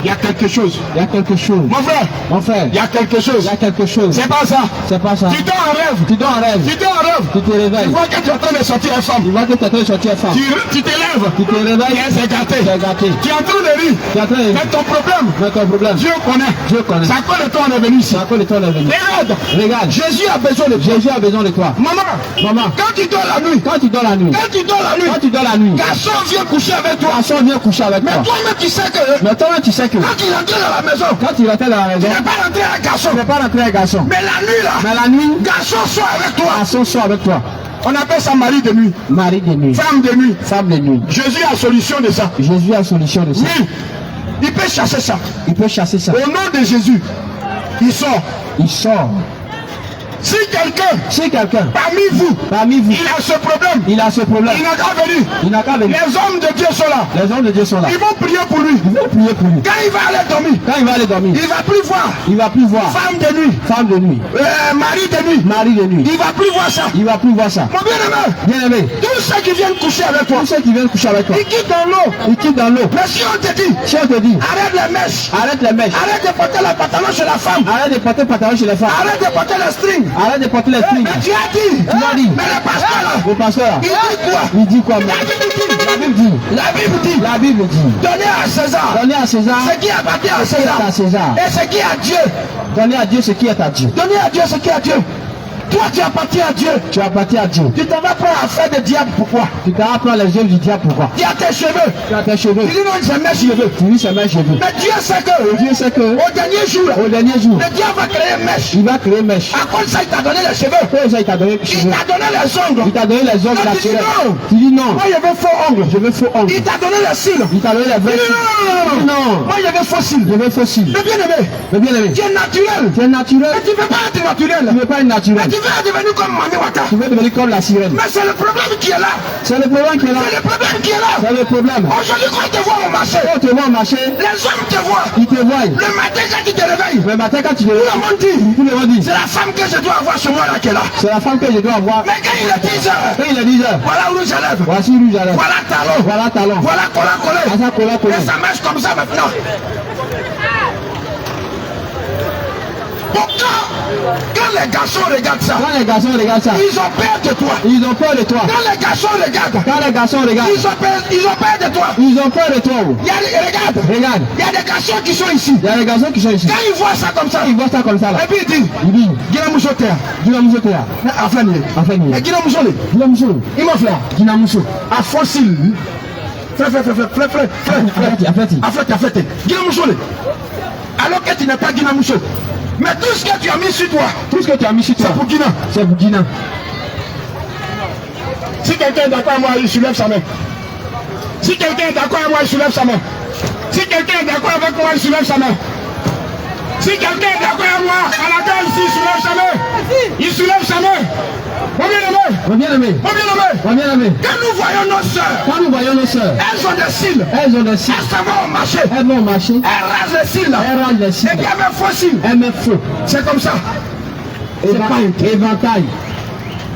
Il y a quelque chose. Il y a quelque chose. Mon frère, Mon frère, il y a quelque chose. il y a quelque chose. C'est pas ça. C'est pas ça. Tu dors en rêve. Tu dors en rêve. Tu dors en rêve. Tu te Tu réveilles. vois que tu es en train de sortir une femme. Tu vois que tu es en train de sortir femme. Tu te lèves. Tu te réveilles. Et c'est gâté. Tu es gâté. Tu es en train de rire. Tu es en train de... Mais ton problème, Mais ton problème, Dieu connaît. Dieu connaît. C'est à quoi le temps on est venu ici. C'est à cause de ton avenir. Regarde, Regarde, Jésus a besoin de toi. Jésus a besoin de toi. Maman, Maman, quand tu dors la nuit, quand tu dors la nuit, quand tu dors la nuit, quand tu dors la nuit, garçon vient coucher avec toi. garçon vient coucher avec Mais toi. toi-même tu sais que Mais toi, tu sais que quand il entre dans la maison, quand tu rentres dans la tu maison, n'es pas rentré à garçon. tu n'es pas rentré avec garçon. Mais la nuit là, Mais la nuit, garçon soit avec toi. garçon sort avec toi. On appelle ça mari de nuit, Mari de nuit, femme de nuit. femme de nuit. Jésus a solution de ça. Jésus a solution de ça. Oui, il peut chasser ça. Il peut chasser ça. Au nom de Jésus, il sort. Il sort. Si quelqu'un Si quelqu'un parmi vous, parmi vous, il a ce problème, il a ce problème, il n'a qu'à venir. il n'a qu'à venir. Les hommes de Dieu sont là. Les hommes de Dieu sont là. Ils vont prier pour lui. Ils vont prier pour lui. Quand il va aller dormir, Quand il va aller dormir, il va plus voir il va plus voir femme de nuit, femme de nuit, mari de nuit. mari de nuit. Il va plus voir ça. Il va plus voir ça. Mon bien-aimé, Bien aimé, tous ceux qui viennent coucher avec toi, tous ceux qui viennent coucher avec toi, ils quittent dans l'eau. ils quittent dans l'eau. Mais si on te dit, Si on te dit, arrête les mèches, arrête les mèches, arrête de porter le pantalon chez la femme, arrête de porter pantalon chez les femmes, arrête de porter le string. arrête de porter les strings. Mais tu as dit, Tu l'as dit. mais le pasteur là, Le pasteur là, il dit quoi? il dit quoi? La La Bible dit, La Bible dit, la Bible dit, donnez à César donnez à César ce qui appartient à ce qui est à César César. et ce qui est à Dieu. Donnez à Dieu ce qui est à Dieu. Donnez à Dieu ce qui est à Dieu. Toi, tu appartiens à Dieu. Tu appartiens à Dieu. Tu t'en vas pas à faire de diable. Pourquoi? Tu t'en prendre les yeux du diable. Pourquoi? Tu as tes cheveux. Tu as tes cheveux. Tu dis non, c'est mes cheveux. Tu dis c'est mes cheveux. Mais Dieu sait que Dieu sait que au dernier jour, au dernier jour, le diable va créer une mèche. il va créer une mèche. À cause de ça, il t'a donné les cheveux. Après ça, il t'a donné les Il cheveux. t'a donné les ongles. Il t'a donné les ongles Non, tu dis naturels. non. Tu dis non. Moi, je veux faux ongles. Je veux faux ongles. Il t'a donné les cils. Il t'a donné les vrais cils. Non. Non. Moi, je veux faux cils. Je veux faux cils. Mais bien aimé, Mais bien aimé, tu es naturel. tu es naturel. Mais tu ne veux pas être naturel. Tu ne veux pas être Mais naturel. tu veux veux devenir comme Mami Wata. Tu veux devenir comme la sirène. Mais c'est le problème qui est là. C'est le problème qui est là. C'est le problème qui est là. C'est le problème. Aujourd'hui, quand on te voit au marché, Quand tu vas au marché, les hommes te voient. ils te voient. Le matin, quand tu te réveilles, Le matin, quand tu te tout le monde dit, tout le monde dit, c'est la femme que je dois avoir chez moi là qui est là. c'est la femme que je dois avoir. Mais quand il est 10 heures, Quand il est 10 heures, voilà rouge à lèvres, voici rouge à lèvres. voilà talon, Voilà talon. voilà cola collé. Ah, ça, cola collé. Et ça marche comme ça maintenant. Pourtant, quand les garçons regardent ça, Quand les garçons regardent ça, ils ont peur de toi. ils ont peur de toi. Quand les garçons regardent, Quand les garçons regardent, ils ont peur de toi. ils ont peur de toi. Il y a des, regarde, Regarde, il y a des garçons qui sont ici. il y a les garçons qui sont ici. Quand ils voient ça comme ça, Ils voient ça comme ça là. et puis ils disent, Il dit, Gina Mouchotea. Gina Mousso te là. Enfin, Enfin, il mais Gina Mouchole, Gina Mousso. il m'a fait. Gina Mousso. À fossile. Frère. Affaire. Gina Mouchole. Alors que tu n'es pas Gina Moucho. Mais tout ce que tu as mis sur toi, Tout ce que tu as mis sur toi, c'est pour Gina. c'est pour Gina. Si quelqu'un est d'accord avec moi, il soulève sa main. Si quelqu'un est d'accord avec moi, il soulève sa main. Si quelqu'un est d'accord avec moi, il soulève sa main. Si quelqu'un est d'accord avec moi, à la gueule ici, il soulève sa main. Il soulève sa main. Mon bien-aimé. Mon bien-aimé, Mon bien-aimé. mon bien-aimé, Quand nous voyons nos sœurs, quand nous voyons nos sœurs, elles ont des cils. elles ont des cils, Elles s'en vont au marché. elles vont au marché, Elles rasent les cils. elles rangent les cils, Et puis elles mettent faux cils. elles mettent feu, C'est comme ça. C'est pas un éventail.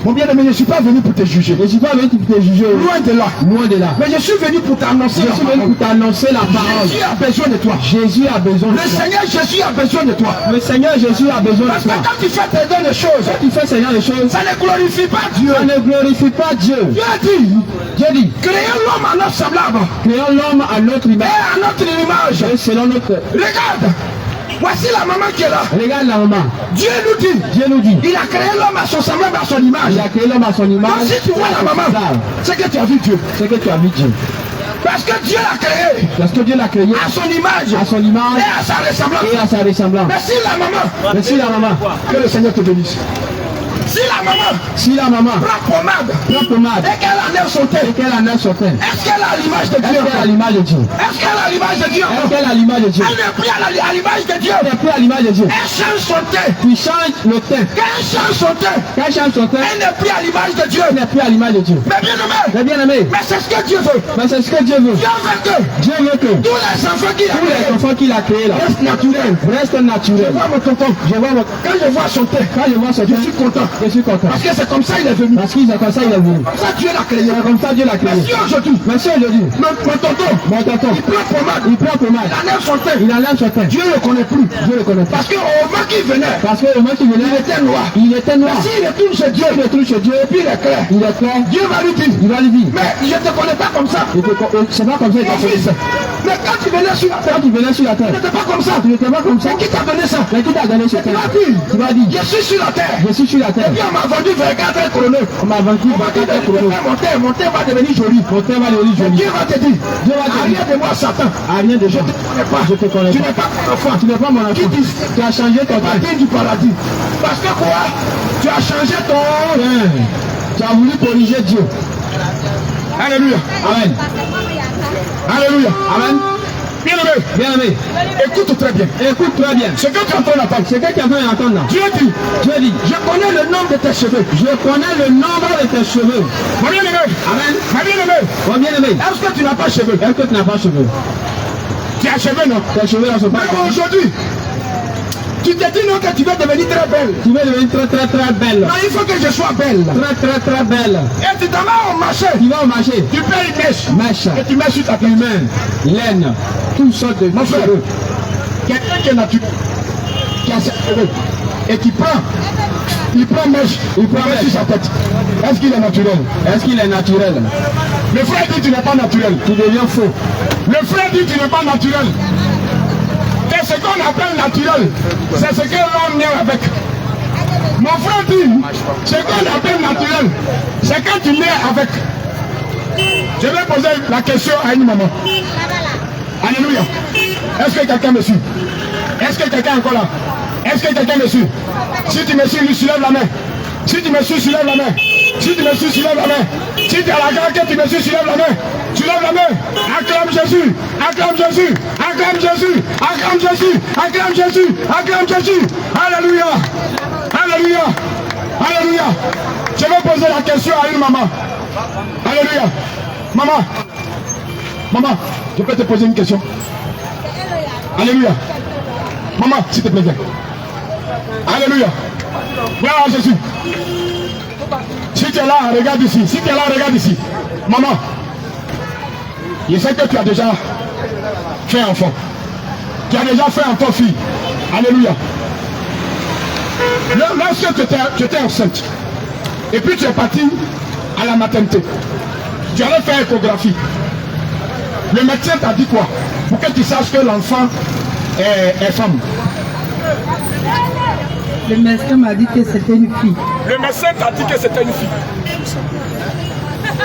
Mon bien-aimé, je ne suis pas venu pour te juger. Je ne suis pas venu pour te juger, Loin de là. loin de là. Mais je suis venu pour t'annoncer. Je suis venu pour t'annoncer la parole. Jésus a besoin de toi. Jésus a besoin de Le toi. Seigneur Jésus a besoin de toi. Le Seigneur Jésus a besoin Parce de que toi. quand tu fais tes dons de choses, Quand tu fais Seigneur des choses, ça ne glorifie pas Dieu. ça ne glorifie pas Dieu. Dieu a dit, Dieu dit, créons l'homme à notre semblable créons l'homme à notre et image, à notre image. et selon notre... Regarde, voici la maman qui est là. Regarde la maman. Dieu nous dit, Dieu nous dit, il a créé l'homme à son semblable, à son image. il a créé l'homme à son image. Donc si tu vois la maman, c'est que tu as vu Dieu. C'est que tu as vu Dieu. Parce que Dieu l'a créé Parce que Dieu l'a créé à son image à son image et à sa ressemblance. et à sa ressemblance. Mais si la maman, Mais si la maman, que le Seigneur te bénisse. Si la maman si la maman prend pommade prend pommade et qu'elle enlève son et thé, qu'elle enlève son teint, est-ce qu'elle a l'image de est-ce Dieu? qu'elle a l'image de Dieu? Est-ce qu'elle a l'image de Dieu? Est-ce qu'elle a l'image de Dieu? Elle n'est plus à l'image de Dieu. Elle n'est plus à l'image de Dieu. Elle change son thé. Tu changes le teint. Quand elle change son thé, Quand elle change son teint, elle n'est plus à l'image de Dieu. elle n'est plus à l'image de Dieu. Mais bien aimé, Mais bien aimé, mais c'est ce que Dieu veut. mais c'est ce que Dieu veut. Dieu veut que Dieu veut que tous les enfants qu'il a tous les créés enfants qu'il a créés là restent naturels. restent Je naturels. vois mon tonton. Je vois votre... Quand je vois son thé, Quand je vois ce je teint, suis content. je suis content. Parce que c'est comme ça il est venu. Parce qu'il est comme ça, il est venu. Comme ça Dieu l'a créé. C'est comme ça Dieu l'a créé. Mais si aujourd'hui, Mais si aujourd'hui, mon tonton, mon tonton, il prend pommade, il prend pommade, il enlève son thé, il enlève son teint, Dieu ne le connaît plus. Dieu le connaît pas. Parce qu'au moment qu'il venait, Parce que le moment qu'il il venait, était noir. il était noir. Mais s'il retourne chez Dieu, Il retourne chez Dieu, et puis il est clair, il est clair, Dieu va lui dire, il va lui dire, mais je ne te connais pas comme ça, c'est pas comme ça, il mon t'a fait. fils. Mais quand tu venais sur la terre, Quand tu venais sur la tu terre, n'étais pas comme ça. tu n'étais pas comme ça. Mais qui t'a donné ça? Mais qui t'a donné ce Tu teint? vas dire, Tu vas dire, je suis sur la terre. je suis sur la terre. Puis on m'a vendu 24 chrono. On m'a vaincu, On m'a dit, mon terre va devenir joli. mon terre va devenir joli. Dieu va te dire, Dieu va te dire, arrière de moi Satan. ah, rien de Je toi. ne te connais pas. Je te connais Tu pas. n'es pas mon enfant. Tu n'es pas mon Qui enfant. dit, Tu as changé ton teint. Martin du paradis. Parce que quoi? Tu as changé ton... Tu as voulu corriger Dieu. Alléluia. Amen. Alléluia. Amen. Bien aimé, Bien aimé, écoute très bien. écoute très bien. Ce que tu es en train d'entendre, Ce que tu es en train d'entendre là, Dieu dit, Dieu dit, je connais le nombre de tes cheveux. je connais le nombre de tes cheveux. Mon bien aimé, Amen. ma bien aimé, Mon bien aimé, est-ce que tu n'as pas cheveux? est-ce que tu n'as pas de cheveux? Tu as cheveux, non? Tes cheveux là sont pas Mais comme ça. aujourd'hui, tu te dis non que tu vas devenir très belle. Tu veux devenir très très très belle. Non, il faut que je sois belle. Très très très belle. Et tu t'en vas au marché, Tu vas au marché, tu payes une mèche. mèche, Et tu mets sur ta tête. humaine, laine, toutes sortes de Mon frère, cheveux. quelqu'un qui est naturel, qui a ses cheveux, et qui prend, il prend mèche, il prend mèche sur sa tête. Est-ce qu'il est naturel? Est-ce qu'il est naturel? Le frère dit tu n'es pas naturel. Tu deviens faux. Le frère dit tu n'es pas naturel. Et ce qu'on appelle naturel, c'est ce que l'homme naît avec. Mon frère dit, ce qu'on appelle naturel, c'est quand tu nais avec. Je vais poser la question à une maman. Alléluia. Est-ce que quelqu'un me suit? Est-ce que quelqu'un est encore là? Est-ce que quelqu'un me suit? Si tu me suis, lui soulève la main. Si tu me suis, soulève la main. Si tu me suis, soulève la main. Si tu es à la gare que tu me suis, soulève la main. Soulève la main. Acclame Jésus. Acclame Jésus. Acclame Jésus. Acclame Jésus. Acclame Jésus. Acclame Jésus. Alléluia. Alléluia. Alléluia. Je vais poser la question à une maman. Alléluia. Maman. Maman, je peux te poser une question. Alléluia. Maman, s'il te plaît. Alléluia. Gloire à Jésus. Si tu es là, regarde ici. Si tu es là, regarde ici. Maman, je sais que tu as déjà fait enfant. Tu as déjà fait enfant, fille. Alléluia. Lorsque tu étais enceinte, et puis tu es parti à la maternité, tu allais faire échographie. Le médecin t'a dit quoi? Pour que tu saches que l'enfant est femme. Le médecin m'a dit que c'était une fille. Le médecin t'a dit que c'était une fille.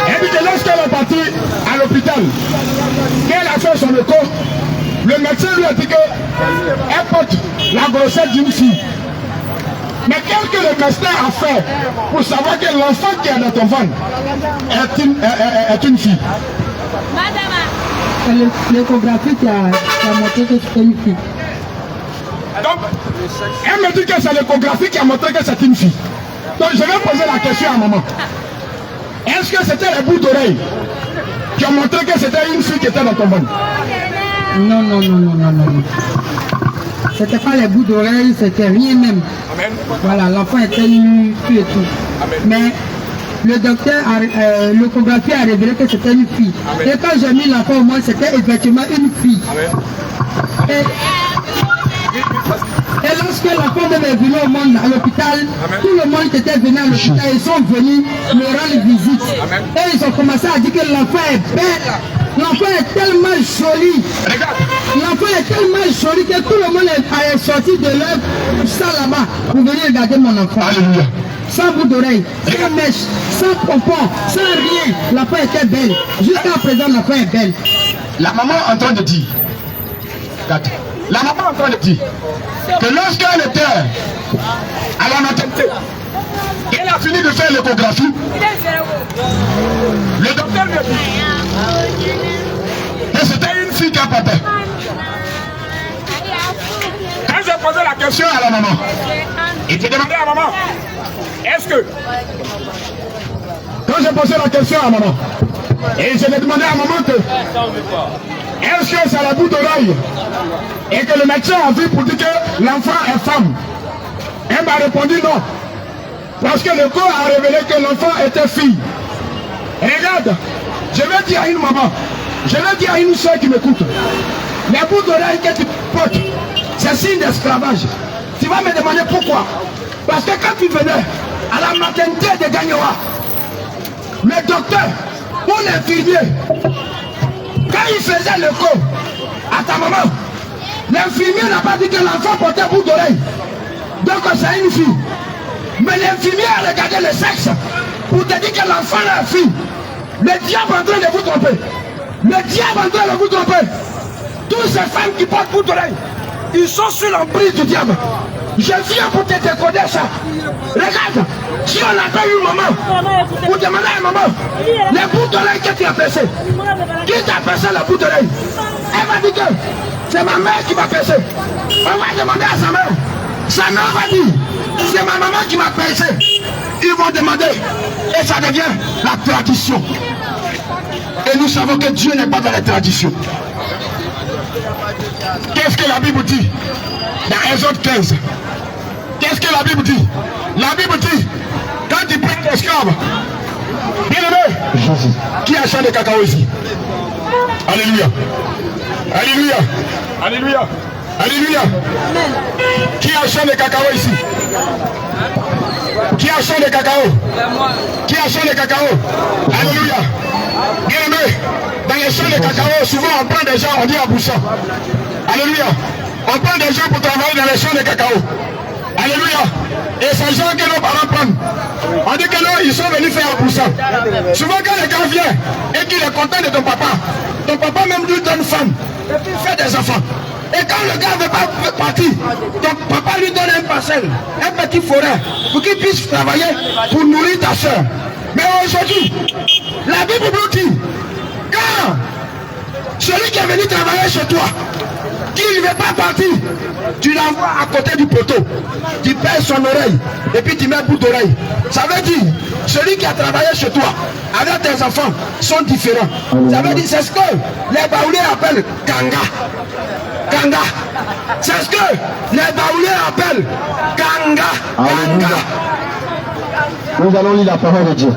Et puis lorsqu'elle est partie à l'hôpital, qu'elle a fait son écho, le médecin lui a dit qu'elle porte la grossesse d'une fille. Mais qu'est-ce que le médecin a fait pour savoir que l'enfant qui est dans ton ventre est une fille? C'est l'échographie qui a montré que c'était une fille. Donc, elle me dit que c'est l'échographie qui a montré que c'est une fille. Donc, je vais poser la question à maman. Est-ce que c'était les bouts d'oreilles qui ont montré que c'était une fille qui était dans ton ventre? Non, non, non, non, non, non. C'était pas les bouts d'oreilles, c'était rien même. Amen. Voilà, l'enfant était nu et tout. Amen. Mais le docteur, l'échographie a révélé que c'était une fille. Amen. Et quand j'ai mis l'enfant au monde, c'était effectivement une fille. Amen. Et lorsque l'enfant même est venu au monde à l'hôpital, tout le monde qui était venu à l'hôpital, ils sont venus me rendre visite. Amen. Et ils ont commencé à dire que l'enfant est belle. L'enfant est tellement joli. Regarde. L'enfant est tellement joli que tout le monde est sorti de leur salle là-bas pour venir regarder mon enfant. Alléluia. Sans bout d'oreille, sans mèche, sans pompon, sans rien. L'enfant était belle. Jusqu'à présent, l'enfant est belle. La maman est en train de dire, regarde, la maman est en train de dire que lorsqu'elle était à la maternité, elle a fini de faire l'échographie. Le docteur lui a dit que c'était une fille qui portait. Quand j'ai posé la question à la maman, et j'ai demandé à maman, est-ce que... Quand j'ai posé la question à maman, et je l'ai demandé à maman que... Est-ce que c'est la bout d'oreille? Et que le médecin a vu pour dire que l'enfant est femme. Elle m'a répondu non. Parce que le corps a révélé que l'enfant était fille. Regarde, je vais dire à une maman, je vais dire à une soeur qui m'écoute, les bouts d'oreille que tu portes, c'est signe d'esclavage. Tu vas me demander pourquoi. Parce que quand tu venais à la maternité de Gagnoa, le docteur ou l'infirmier, quand il faisait le coup à ta maman, l'infirmier n'a pas dit que l'enfant portait bout d'oreille. Donc c'est une fille. Mais l'infirmier a regardé le sexe pour te dire que l'enfant est une fille. Le diable est en train de vous tromper. Le diable est en train de vous tromper. Toutes ces femmes qui portent bout d'oreille, ils sont sur l'emprise du diable. Je viens pour te décoder ça. Regarde, si on appelle une maman, pour demander à maman, les bouts d'oreille que tu as percé, qui t'a percé la bout d'oreille? Elle va dire que c'est ma mère qui m'a percé. On va demander à sa mère. Sa mère va dire, c'est ma maman qui m'a percé. Ils vont demander, et ça devient la tradition. Et nous savons que Dieu n'est pas dans la tradition. Qu'est-ce que la Bible dit dans Exode 15? Qu'est-ce que la Bible dit? La Bible dit, quand tu prends l'esclave, bien aimé, qui achète des cacao ici? Alléluia. Alléluia. Alléluia. Alléluia. Qui achète des cacao ici? Qui achète des cacao? Qui achète des cacao? Alléluia. Bien aimé, dans les champs de cacao, souvent on prend des gens, on dit à Boussan. Alléluia. On prend des gens pour travailler dans les champs de cacao. Alléluia. Et ces gens que nos parents prennent, on dit que non, ils sont venus faire à Boussan. Souvent quand le gars vient et qu'il est content de ton papa même lui donne femme, et puis fait des enfants. Et quand le gars ne veut pas partir, ton papa lui donne un parcelle, un petit forêt, pour qu'il puisse travailler pour nourrir ta soeur. Mais aujourd'hui, la Bible nous dit, quand celui qui est venu travailler chez toi, qui ne veut pas partir, tu l'envoies à côté du poteau. Tu perds son oreille et puis tu mets un bout d'oreille. Ça veut dire, celui qui a travaillé chez toi avec tes enfants sont différents. Ça veut dire, c'est ce que les Baoulés appellent Kanga. Kanga. C'est ce que les Baoulés appellent Kanga. Kanga. Nous allons lire la parole de Dieu.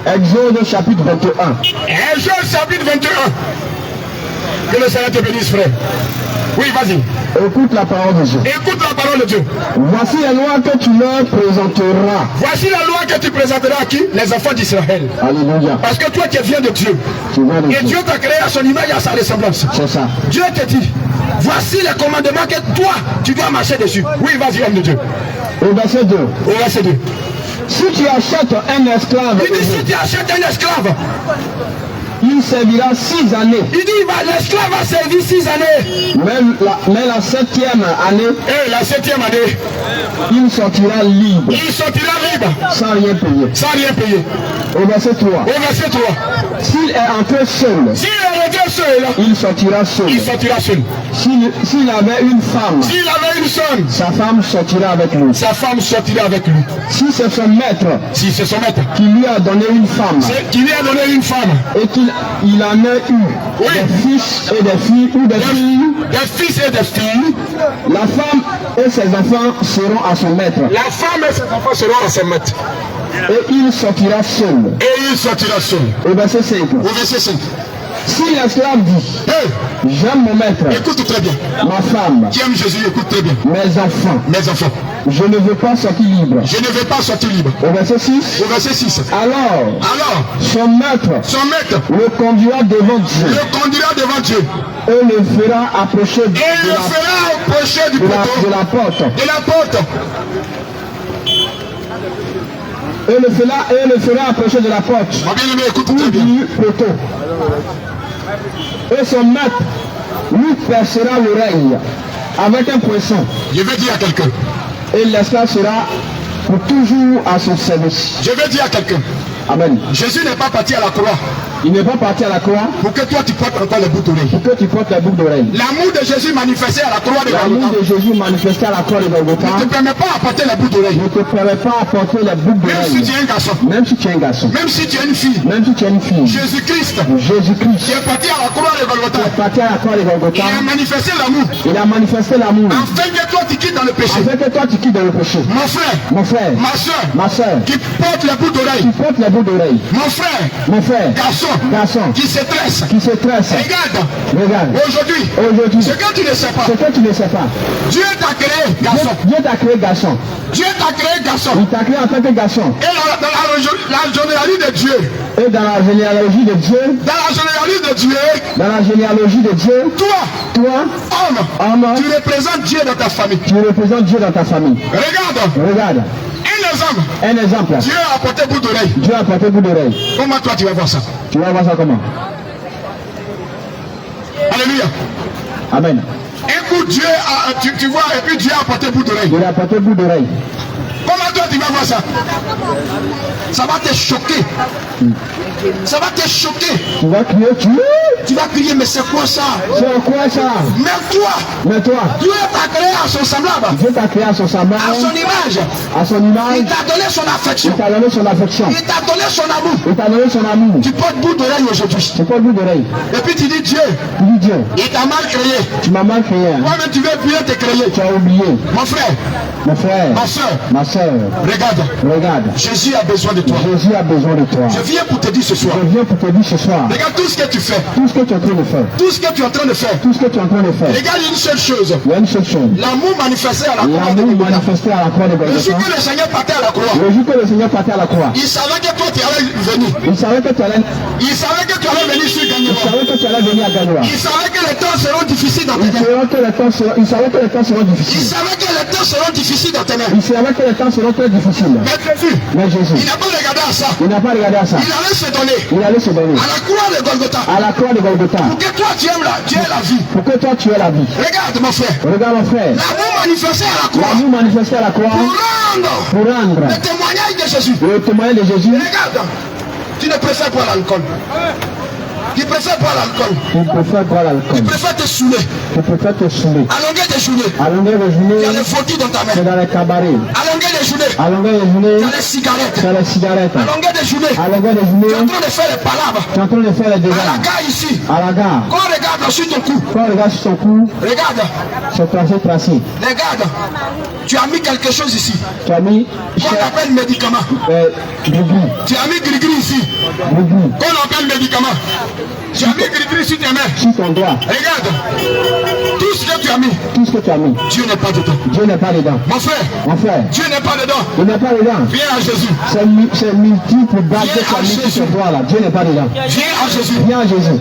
Exode chapitre 21. Exode chapitre 21. Que le Seigneur te bénisse, frère. Oui, vas-y. Écoute la parole de Dieu. Écoute la parole de Dieu. Voici la loi que tu leur présenteras. Voici la loi que tu présenteras à qui? Les enfants d'Israël. Alléluia. Parce que toi, tu viens de Dieu. Tu viens de Et Dieu. Dieu t'a créé à son image et à sa ressemblance. C'est ça. Dieu te dit, voici les commandements que toi, tu dois marcher dessus. Oui, vas-y, homme de Dieu. Au verset 2. Au verset 2. Si tu achètes un esclave, Il dit, si tu achètes un esclave, il servira 6 années. il dit, l'esclave va servir 6 années. Mais la 7e année, Et la 7e année, il sortira libre, il sortira libre, sans rien payer. sans rien payer. Au verset 3. Au verset 3. S'il est entré seul, S'il est rentré seul, il sortira seul. il sortira seul. S'il avait une femme, S'il avait une femme, sa femme sortira avec lui. sa femme sortira avec lui. Si c'est son maître Si c'est son maître, qui lui a donné une femme c'est qu'il lui a donné une femme, et qu'il en a eu Oui. des fils et des filles ou des filles, des fils et des filles, la femme et ses enfants seront à son maître la femme et ses enfants seront à ses maîtres. et il sortira seul. Et il sortira seul. Au verset 5. Au verset 5. Si l'esclave dit, Hey, j'aime mon maître, écoute très bien. ma femme, Qui aime Jésus, écoute très bien. mes enfants, Mes enfants, je ne veux pas sortir libre. je ne vais pas sortir libre. Au verset 6. Au verset 6. Alors, Alors, son maître son maître le conduira devant Dieu le conduira devant Dieu et le fera approcher et de le fera approcher du de poteau, la porte. de la porte. Et le fera approcher de la porte Mon bien-aimé, écoute ou très bien. du poteau. Et son maître lui percera l'oreille avec un poinçon. Je vais dire à quelqu'un. Et l'esclave sera pour toujours à son service. Je vais dire à quelqu'un. Amen. Jésus n'est pas parti à la croix Il n'est pas parti à la croix pour que toi tu portes encore les bouts d'oreilles. pour que tu portes la boucle d'oreille. L'amour de Jésus manifesté à la croix de L'amour Golgotha de Jésus manifesté à la croix de Golgotha ne te permet pas d'apporter les bouts d'oreilles. ne te permet pas à porter la boucle Même si tu d'oreille. es un garçon, Même si tu es un garçon, même si tu es une fille, même si tu es une fille, Jésus-Christ qui Jésus-Christ est parti à la croix de Golgotha, est parti à la croix de il Golgotha. a manifesté l'amour Il a manifesté l'amour afin que toi tu quittes dans le péché. afin que toi tu quittes dans le péché. Mon frère, Mon frère, ma soeur, ma soeur, qui porte les bouts d'oreilles, qui porte la boucle d'oreille. mon frère, Mon frère, garçon, qui se tresse, qui se tresse. regarde, Regarde, aujourd'hui, aujourd'hui, ce que tu ne sais pas, ce que tu ne sais pas, Dieu t'a créé garçon, Dieu t'a créé garçon. Dieu t'a créé garçon, Il t'a créé en tant que garçon. et la généalogie de Dieu, Et dans la généalogie de Dieu, dans la généalogie de Dieu, toi, toi, homme, homme, tu représentes Dieu dans ta famille. tu représentes Dieu dans ta famille. Regarde, Regarde, un exemple, un exemple. Dieu a apporté bout d'oreille. Dieu a porté bout d'oreille. Comment toi tu vas voir ça? Tu vas voir ça comment? Alléluia. Amen. Écoute, Dieu a, tu vois, et puis Dieu a apporté bout d'oreille. Il a porté bout d'oreille. Comment toi tu vas voir ça? Ça va te choquer. Ça va te choquer. Tu vas crier, Tu vas crier, mais c'est quoi ça? c'est quoi ça? Mais toi, Mais toi, Dieu t'a créé à son semblable, Dieu t'a créé à son à semblable, son image. à son Il image. t'a donné son affection. Il t'a donné son affection. Il t'a donné son amour. Il t'a donné son amour. Tu portes bout d'oreille aujourd'hui. Tu portes bout d'oreille. Et puis tu dis, Dieu, Tu dis Dieu, il t'a mal créé. tu m'as mal créé. Toi-même, tu veux bien te créer. Tu as oublié. Mon frère, Mon frère, ma soeur, ma soeur, regarde, regarde. Jésus a besoin de toi. Jésus a besoin de toi. Je viens pour te dire ce soir. Je viens pour te dire ce soir, Regarde tout ce que tu fais. tout ce que tu es en train de faire, Tout ce que tu es en train de faire. tout ce que tu es en train de faire, Regarde une seule chose. il y a une seule chose. L'amour manifesté à la croix de L'amour Golgotha. manifesté à la croix de Le jour Golgotha. que le Seigneur partait à la croix, Le jour que le Seigneur partait à la croix, il savait que toi tu allais venir. il savait que tu allais, Il savait que tu allais venir sur il Gagnon. savait que tu allais venir à Ganoa. Il savait que les temps seront difficiles dans tes Il mains. savait que les temps seront, il savait que les temps seront Il difficiles. savait que les temps seront difficiles dans tes mains. Il savait que les temps seront très difficiles. Mais Jésus, Mais Jésus, il n'a pas regardé à ça. il n'a pas regardé à ça. Il allait se donner Il allait se donner à la croix de Golgotha. à la croix de Golgotha Pour que toi tu aimes la vie. pour que toi tu aies la vie. Regarde mon frère. Regarde mon frère, L'amour manifesté à la croix. l'amour manifesté à la croix Pour rendre pour rendre le témoignage de Jésus. le témoignage de Jésus. Regarde, tu ne préfères pas l'alcool. Qui préfère boire l'alcool. Qui préfère boire l'alcool. Qui préfère te saouler. Qui préfère te saouler. À longueur de journée. À longueur de journée. Il y a les fondus dans ta main. C'est dans les cabarets. À longueur de journée. À longueur de journée. Il y a les cigarettes. C'est les cigarettes. À longueur de journée. À longueur de journée. Tu es en train de faire les palabres. Tu es en train de faire les À dégâts. la gare ici. À la gare. Quand on regarde sur ton cou. Quand on regarde sur son cou, Regarde. c'est tracé. Regarde. Tu as mis quelque chose ici. Tu as mis Qu'on appelle médicament. Grigri. Tu as mis gris-gris ici. Grigri. Qu'on appelle médicament. Tu as mis gris-gris sur tes mains. Sur ton doigt. Regarde. Tout ce que tu as mis. Tout ce que tu as mis. Dieu n'est pas dedans. Dieu n'est pas dedans. Mon frère. Mon frère. Dieu n'est pas dedans. Il n'est pas dedans. Viens à Jésus. C'est multiple bases Viens que tu as à mis sur Jésus. ce doigt là. Dieu n'est pas dedans. Viens à Jésus. Viens à Jésus.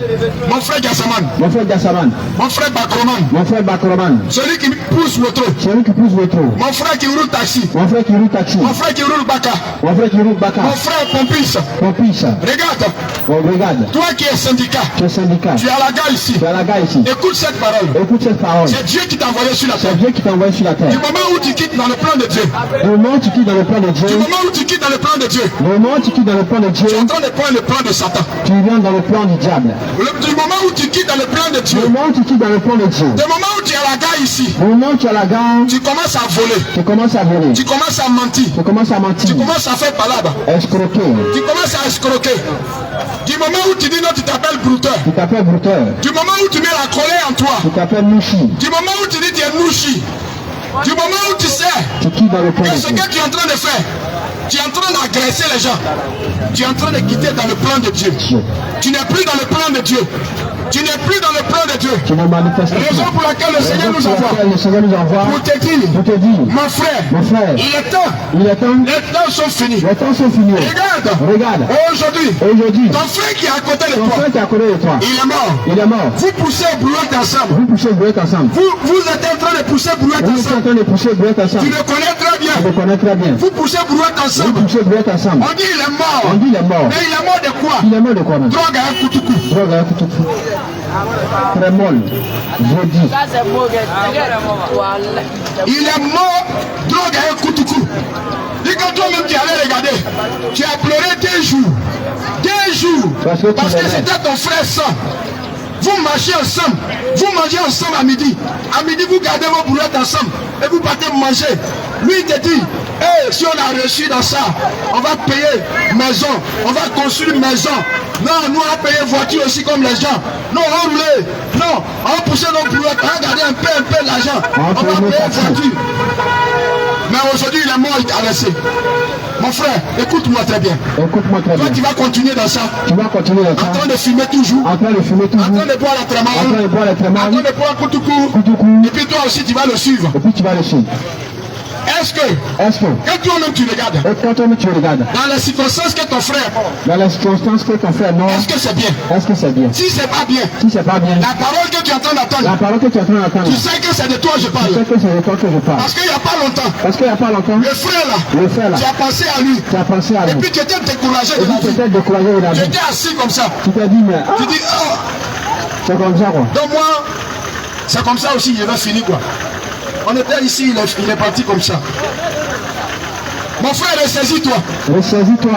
Mon frère Gassaman. Mon frère Gassaman. Mon frère Bakroman. Mon frère Bakroman. Celui qui pousse moto. Celui qui pousse votre. Mon frère qui roule taxi. Mon frère qui roule taxi. Mon frère qui roule baka. Mon frère qui roule baka. Mon frère pompiste. Pompiste. Regarde. On regarde. Toi qui es syndicat. Tu es syndicat. Tu es à la gare ici. Tu es à la gare ici. Écoute cette parole. Écoute cette parole. C'est Dieu qui t'a envoyé sur la terre. C'est Dieu qui t'a envoyé sur la terre. Du moment où tu quittes dans le plan de Dieu. Du moment où tu quittes dans le plan de Dieu. Du moment où tu quittes dans le plan de Dieu. Du moment où tu quittes dans le plan de Dieu. Tu es en train de prendre le plan de Satan. Tu viens dans le plan du diable. Du moment où tu quittes dans le plan de Du Dieu. moment où tu quittes dans le plan de Dieu. Du moment où tu es à la gare ici. Du moment où tu es à la gare. Tu commences à voler. Tu commences à voler. Tu commences à mentir. Tu commences à mentir. Tu commences à faire palabre. Escroquer. Tu commences à escroquer. Du moment où tu dis non, tu t'appelles brouteur. Tu t'appelles brouteur. Du moment où tu mets la colère en toi. Tu t'appelles mouchi. Du moment où tu dis tu es nouchi. Du moment où tu sais Tu quittes dans le plan que de ce Dieu. que tu es en train de faire, tu es en train d'agresser les gens. Tu es en train de quitter dans le plan de Dieu. Tu n'es plus dans le plan de Dieu. Tu n'es plus dans le plan de Dieu. Tu ne manifestes Raison pas. pour laquelle le Seigneur nous envoie. Le Seigneur nous envoie. Pour te dire, Pour te dire, mon frère, mon frère, il est temps. il est temps. Les temps sont finis. Les temps sont finis. Regarde. Regarde. Aujourd'hui, Aujourd'hui, ton frère qui est à côté de ton toi, frère qui est à côté de toi, il est mort. il est mort. Vous poussez brouette ensemble. Vous poussez brouette ensemble. Vous êtes en train de pousser brouette Vous êtes en ensemble. train de pousser brouette Tu ensemble. le connais très bien. Je le connais très bien. Vous poussez brouette Vous ensemble. poussez brouette ensemble. On dit il est mort. On dit il est mort. Mais il est mort de quoi? Il est mort de quoi, man? Drogue à un coutou-cou. Drogue à un couteau. Très molle. Je dis. Il est mort, drogue à un coutou-cou. Et quand toi-même tu allais regarder, tu as pleuré 2 jours. 2 jours. Parce que tu Parce que l'aimais. c'était ton frère sang. Vous marchez ensemble. Vous mangez ensemble à midi. À midi, vous gardez vos brouettes ensemble. Et vous partez manger. Lui, il te dit, hey, si on a reçu dans ça, on va payer maison. On va construire une maison. Non, nous, on va payer voiture aussi comme les gens. Non, on va rouler. Non, on va pousser nos brouettes. On va garder un peu l'argent. On va payer voiture. Mais aujourd'hui, il est mort, il est arrêté. Mon frère, écoute-moi très bien. Écoute-moi très Toi, bien. tu vas continuer dans ça. Tu vas continuer dans En ça. train de fumer toujours. En train de fumer En toujours. train de boire la En train trémane. de boire les En train trémales. de boire coutou-cou. Coutou-cou. Et puis toi aussi, tu vas le suivre. Et puis tu vas le suivre. Est-ce que, Est-ce que, quand toi-même tu regardes, quand toi tu regardes, dans les circonstances que ton frère, dans les circonstances que ton frère non, est-ce que c'est bien? est-ce que c'est bien? Si c'est pas bien, Si c'est pas bien, la parole que tu es en train la d'entendre, parole que tu es en train d'entendre, tu sais que c'est de toi que je tu parle. sais que c'est de toi que je parle. Parce qu'il n'y a pas longtemps, Parce qu'il n'y a pas longtemps, le frère là, le frère là, tu as pensé à lui. tu as pensé à Et lui. puis tu étais découragé Et de la puis tu vie. t'es découragé de la Tu vie. étais assis comme ça. Tu t'es dit, mais Tu dis, oh, c'est comme ça quoi. donc moi, c'est comme ça aussi, je vais finir quoi. On était ici, il est parti comme ça. Mon frère, ressaisis-toi. Ressaisis-toi.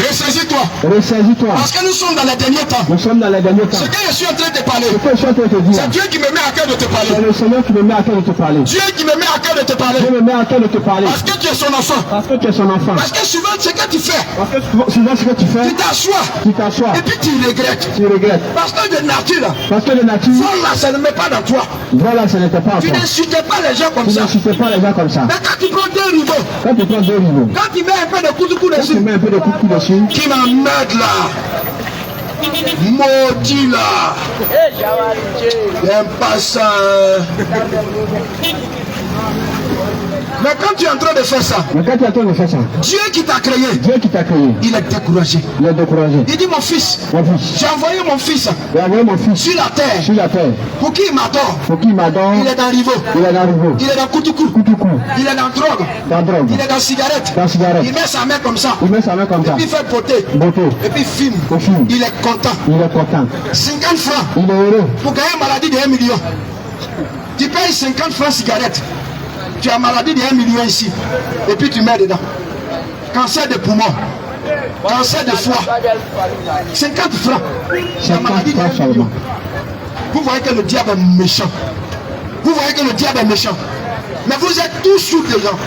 Ressaisis-toi. Ressaisis-toi. Parce que nous sommes dans les derniers temps. Nous sommes dans les derniers temps. Ce que je suis en train de parler, Ce que je suis en train de te dire, c'est Dieu qui me met à cœur de te c'est parler. le Seigneur qui me met à cœur de te parler. Dieu qui me met à cœur de te parler. Dieu me met à cœur de te parler. Parce que tu es son enfant. Parce que tu es son enfant. Parce que souvent, ce que tu fais, Parce que souvent ce que tu fais, tu t'assois tu t'assois, et puis tu regrettes. tu regrettes. Parce que de nature, Parce que de nature, voilà, ça ne met pas dans toi. voilà, ce n'était pas en Tu toi. n'insultes pas les gens comme Tu ça. n'insultais pas les gens comme ça. Mais quand tu prends 2 rideaux, Quand tu prends 2 niveaux, quand tu mets un peu de coups quand tu dessus, mets un peu de coups de cul dessus, qui m'emmène là, maudit là, j'aime pas ça. Mais quand tu es en train de faire ça, mais quand tu es en train de faire ça, Dieu qui t'a créé, Dieu qui t'a créé, il est découragé. il est découragé. Il dit, mon fils, Mon fils, j'ai envoyé mon fils j'ai envoyé mon fils sur la terre sur la terre pour qu'il m'adore. pour qu'il m'adore. Il est dans Rivo, Il est dans le niveau, il est dans Koutoukou, coutou-cou, il est dans drogue, dans drogue, il est dans cigarette. dans cigarette. Il met sa main comme ça, Il met sa main comme ça, puis il fait beauté, beauté, et puis il filme. au film. Il est content. Il est content. 50 francs Il est heureux. pour gagner une maladie de 1 million. Tu payes 50 francs cigarette. Tu as maladie de 1 million ici. Et puis tu mets dedans. Cancer de poumon. cancer de foie, 50 francs. 50 francs seulement. Vous voyez que le diable est méchant. Vous voyez que le diable est méchant. Mais vous êtes tous sous les gens.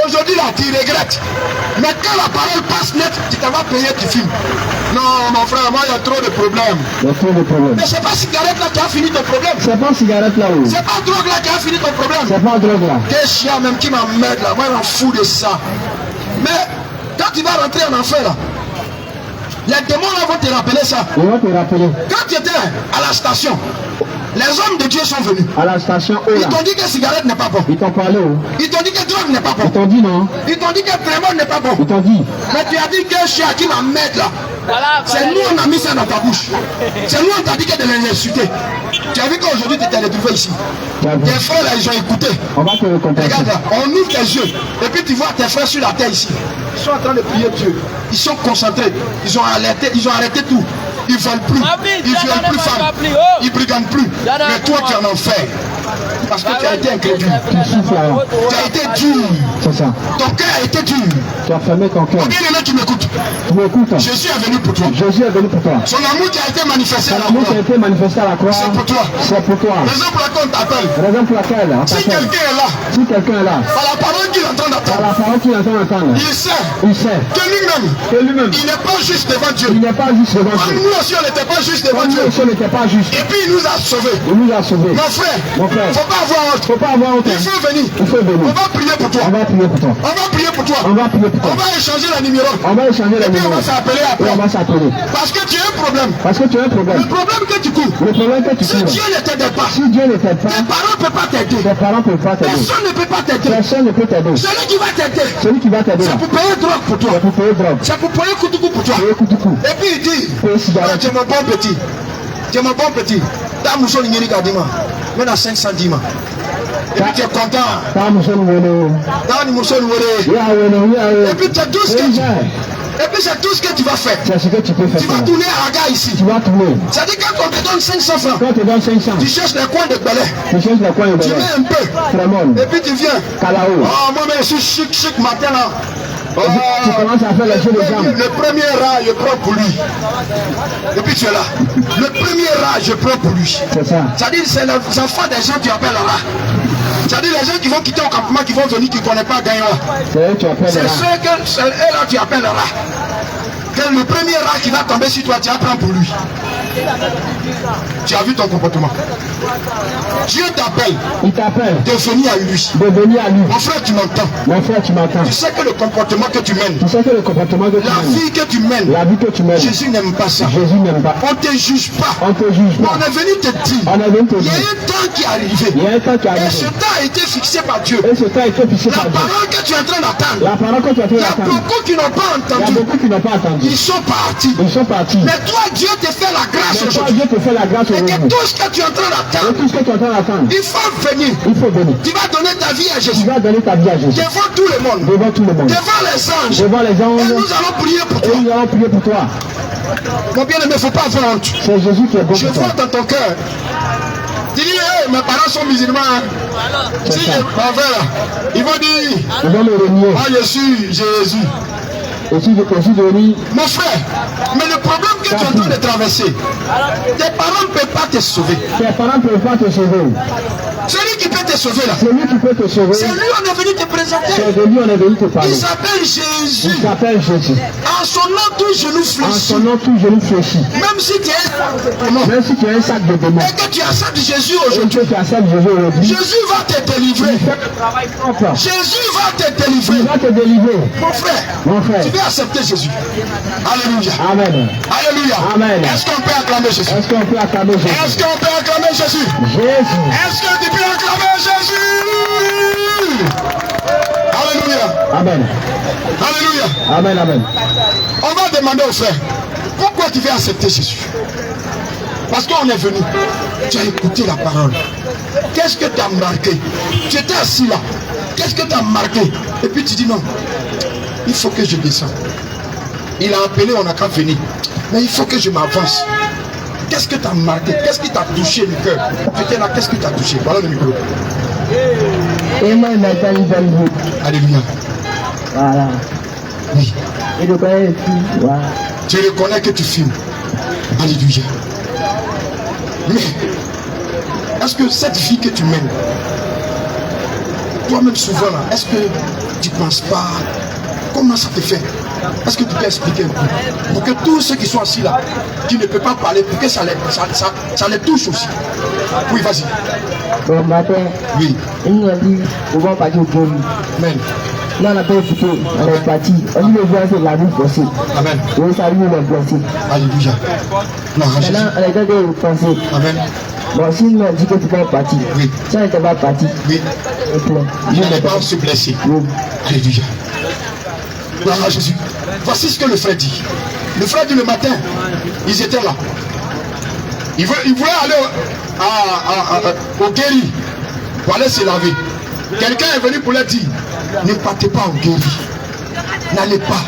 Aujourd'hui là, tu regrettes. Mais quand la parole passe net, tu t'en vas payer, tu filmes. Non, mon frère, moi il y a trop de problèmes. Il y a trop de problèmes. Mais c'est pas cigarette là qui a fini ton problème. C'est pas cigarette là où. C'est pas drogue là qui a fini ton problème. C'est pas drogue là. Quel chien même qui m'emmerde là. Moi je m'en fous de ça. Mais quand tu vas rentrer en enfer là, les démons là vont te rappeler ça. Ils vont te rappeler. Quand tu étais à la station, les hommes de Dieu sont venus. À la station où Ils là. t'ont dit que cigarette n'est pas bon. Ils t'ont parlé où. Ils t'ont dit que drogue n'est pas Ils bon. t'ont dit non. Ils t'ont dit que Trémon n'est pas bon. Ils t'ont dit. Mais tu as dit que chien qui m'emmerde là. C'est nous on a mis ça dans ta bouche. C'est nous on t'a dit que de les insulter. Tu as vu qu'aujourd'hui tu t'es retrouvé ici. Tu as vu. Tes frères là ils ont écouté. On va te récompenser. Regarde là, on ouvre tes yeux. Et puis tu vois tes frères sur la terre ici. Ils sont en train de prier Dieu. Ils sont concentrés. Ils ont arrêté tout. Ils ne veulent plus. Ils ne violent plus femmes. Ils ne brigandent plus. Mais toi tu es en enfer. Parce que tu as été incrédule. Tu souffles là. Tu as été dur. C'est ça. Ton cœur a été dur. Tu as fermé ton cœur. Mon bien-aimé, tu m'écoutes. Tu m'écoutes. Jésus est venu pour toi. Jésus est venu pour toi. Son amour qui a été manifesté à la L'amour qui a croix. été manifesté à la croix. C'est pour toi. C'est pour toi. Raison pour laquelle on t'appelle. Raison pour laquelle on Si t'appelle. quelqu'un est là, Si quelqu'un est là, par la parole qu'il entend par d'entendre, la parole qu'il entend entendre, il sait il sait que lui-même, que lui-même, il n'est pas juste devant Dieu. il n'est pas juste devant Dieu. Nous aussi, on n'était pas juste devant Comme Dieu. nous aussi, on n'était pas juste. Et puis il nous a sauvés. Il nous a sauvés. Mon frère, Mon frère. faut pas avoir honte. Faut pas avoir honte. Il faut venir. Il faut venir. On va prier pour toi. On va prier pour toi. On va prier pour toi. On va prier pour toi. On va échanger la numéro. On va échanger les Et puis on numéros. va s'appeler Et après. on va s'appeler. Parce que tu as un problème. Parce que tu as un Le problème. problème que tu cours, Le problème que tu si cours, Dieu ne t'aide pas, si Dieu ne t'aide tes pas, parents ne peuvent pas t'aider. tes parents ne peuvent pas t'aider. Personne ne peut pas t'aider. Personne ne peut t'aider. Celui qui va t'aider, Celui qui va t'aider là, c'est pour payer drogue pour toi. c'est pour payer drogue. C'est pour payer coup pour toi. Payer coup du coup. Et puis il dit, Payer cigarette. tu es mon bon petit. Tu es mon bon petit. Ta mousso n'ingénie kadima. Mais dans 500 dima. Et puis tu es content. Ta muso ni wele. Dans le mousso nous Ya wele, ya wele. Et puis c'est tout ce que tu... Et puis c'est tout ce que tu vas faire. C'est ce que tu peux faire. Tu vas tourner à Raga ici. Tu vas tourner. C'est-à-dire quand on te donne 500 francs, Quand tu donnes 500, tu cherches les coins de balai. tu cherches le coin de Tu Bélé. mets un peu. Tremone. Et puis tu viens. Kalao. Oh, moi, mais je suis chic matin là. Oh, Tu commences à faire les jeux de jambes. le premier rat, je prends pour lui. Et puis tu es là. Le premier rat, je prends pour lui. C'est ça. C'est-à-dire, c'est les enfants des gens que tu appelles là. C'est-à-dire, les gens qui vont quitter au campement, qui vont venir, qui ne connaissent pas Gaïa. C'est eux qui appellent C'est là. ceux que c'est eux là tu appelles là. Que le premier rat qui va tomber sur toi, tu apprends pour lui. Tu as vu ton comportement. Dieu t'appelle Il t'appelle de venir à lui. de venir à lui. Mon frère, tu m'entends. Mon frère, tu m'entends. Tu sais que le comportement que tu mènes, Tu sais que le comportement que tu la mènes, vie que tu mènes, la vie que tu mènes, Jésus n'aime pas ça. Jésus n'aime pas. On ne te juge pas. On ne te juge On pas. est venu te dire. On est venu te Il y a dire. un temps qui est arrivé. Il y a un temps qui Et arrive. ce temps a été fixé par Dieu. Et ce temps a été fixé La par Dieu. parole que tu es en train d'attendre, La parole que tu as fait il y a attendre. beaucoup qui n'ont pas Il y a entendu. beaucoup qui n'ont pas entendu. Ils sont partis. Ils sont partis. Mais toi, Dieu te fait la grâce Mais toi, aujourd'hui. Dieu te fait la grâce Et que aujourd'hui. tout ce que tu es en train Et d'attendre, tout ce que tu es en train d'attendre, il faut venir. il faut venir. Tu vas donner ta vie à Tu Jésus. vas donner ta vie à Jésus. Devant tout le monde. Devant tout le monde. Devant les anges. Devant les Et anges. nous allons prier pour Et toi. nous allons prier pour toi. Mon bien-aimé, il ne faut pas avoir honte. C'est Jésus qui est bon Je pour toi. vois dans ton cœur. Tu dis, hey, mes parents sont musulmans. Hein. Si C'est ça. je m'en vais là, ils vont dire, Ils vont me renier. moi je suis Jésus. Et si je suis venu, Mon frère, mais le problème que tu es en train de traverser, tes parents ne peuvent pas te sauver. tes parents ne peuvent pas te sauver. Celui qui peut te sauver là, C'est lui qui peut te sauver. c'est lui on est venu te présenter. C'est de lui on est venu te parler. Il s'appelle Jésus. Il s'appelle Jésus. En son nom, tout genou En fléchit. son nom, tout genou fléchit. Même si tu es un Même si tu as un sac de démons, et que tu acceptes Jésus et aujourd'hui, que tu acceptes Jésus aujourd'hui, Jésus va te délivrer. fais le travail propre. Jésus va te Il délivrer. va te délivrer. Mon frère, Mon frère. tu veux accepter Jésus. Alléluia. Amen. Alléluia. Amen. Est-ce qu'on peut acclamer Jésus? Est-ce qu'on peut acclamer Est-ce Jésus? qu'on peut acclamer Jésus? Jésus. Est-ce que tu peux acclamer Jésus? Alléluia. Amen. Alléluia. Amen. Amen. On va demander au frère, pourquoi tu veux accepter Jésus? Parce qu'on est venu, tu as écouté la parole. Qu'est-ce que tu as marqué? Tu étais assis là. Qu'est-ce que tu as marqué? Et puis tu dis non, il faut que je descende. Il a appelé, on n'a qu'à venir. Mais il faut que je m'avance. Qu'est-ce que tu as marqué? Qu'est-ce qui t'a touché le cœur? Tu étais là, qu'est-ce qui t'a touché? Voilà le micro. Et moi, Nathalie Dalbou. Alléluia. Voilà. Oui. Et le père est fou. Voilà. Tu reconnais que tu fumes. Alléluia. Mais, est-ce que cette vie que tu mènes, toi-même souvent là, est-ce que tu ne penses pas comment ça te fait? Est-ce que tu peux expliquer un peu? Pour que tous ceux qui sont assis là, qui ne peuvent pas parler, pour que ça les touche aussi. Oui, vas-y. Bon matin, Oui. il nous a dit, on va partir au Congo. Amen. Là, on a pas écouté, on est parti. On dit le voisin, c'est la vie possible. Amen. On salue le blessé. Alléluia. Gloire à Jésus. Maintenant, on est en train de penser. Amen. Bon, si nous a dit que tu peux partir, Oui. si on n'était pas parti, Oui. on plein. Il n'allait pas se blesser. Oui. Alléluia. Gloire à Jésus. Voici ce que le frère dit. Le frère dit le matin, ils étaient là. Ils voulaient aller au guéri pour aller se laver. Quelqu'un est venu pour leur dire, ne partez pas au guéri. N'allez pas.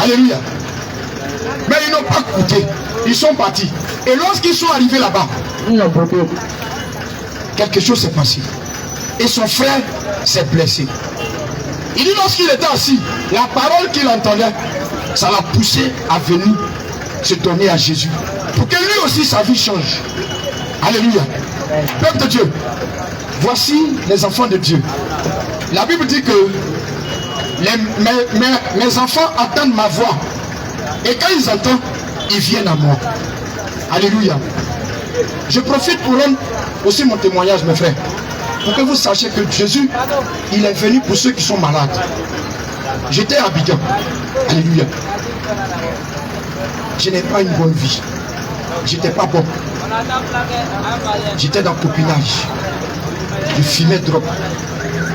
Alléluia. Mais ils n'ont pas écouté. Ils sont partis. Et lorsqu'ils sont arrivés là-bas, Ils l'ont bloqué. quelque chose s'est passé. Et son frère s'est blessé. Il dit lorsqu'il était assis, la parole qu'il entendait, ça l'a poussé à venir se donner à Jésus. Pour que lui aussi sa vie change. Alléluia. Peuple de Dieu, voici les enfants de Dieu. La Bible dit que mes enfants attendent ma voix. Et quand ils entendent, ils viennent à moi. Alléluia. Je profite pour rendre aussi mon témoignage, mes frères. Pour que vous sachiez que Jésus, il est venu pour ceux qui sont malades. J'étais à Abidjan. Alléluia. Je n'ai pas une bonne vie. J'étais pas bon. J'étais dans le copinage. Je fumais drogue.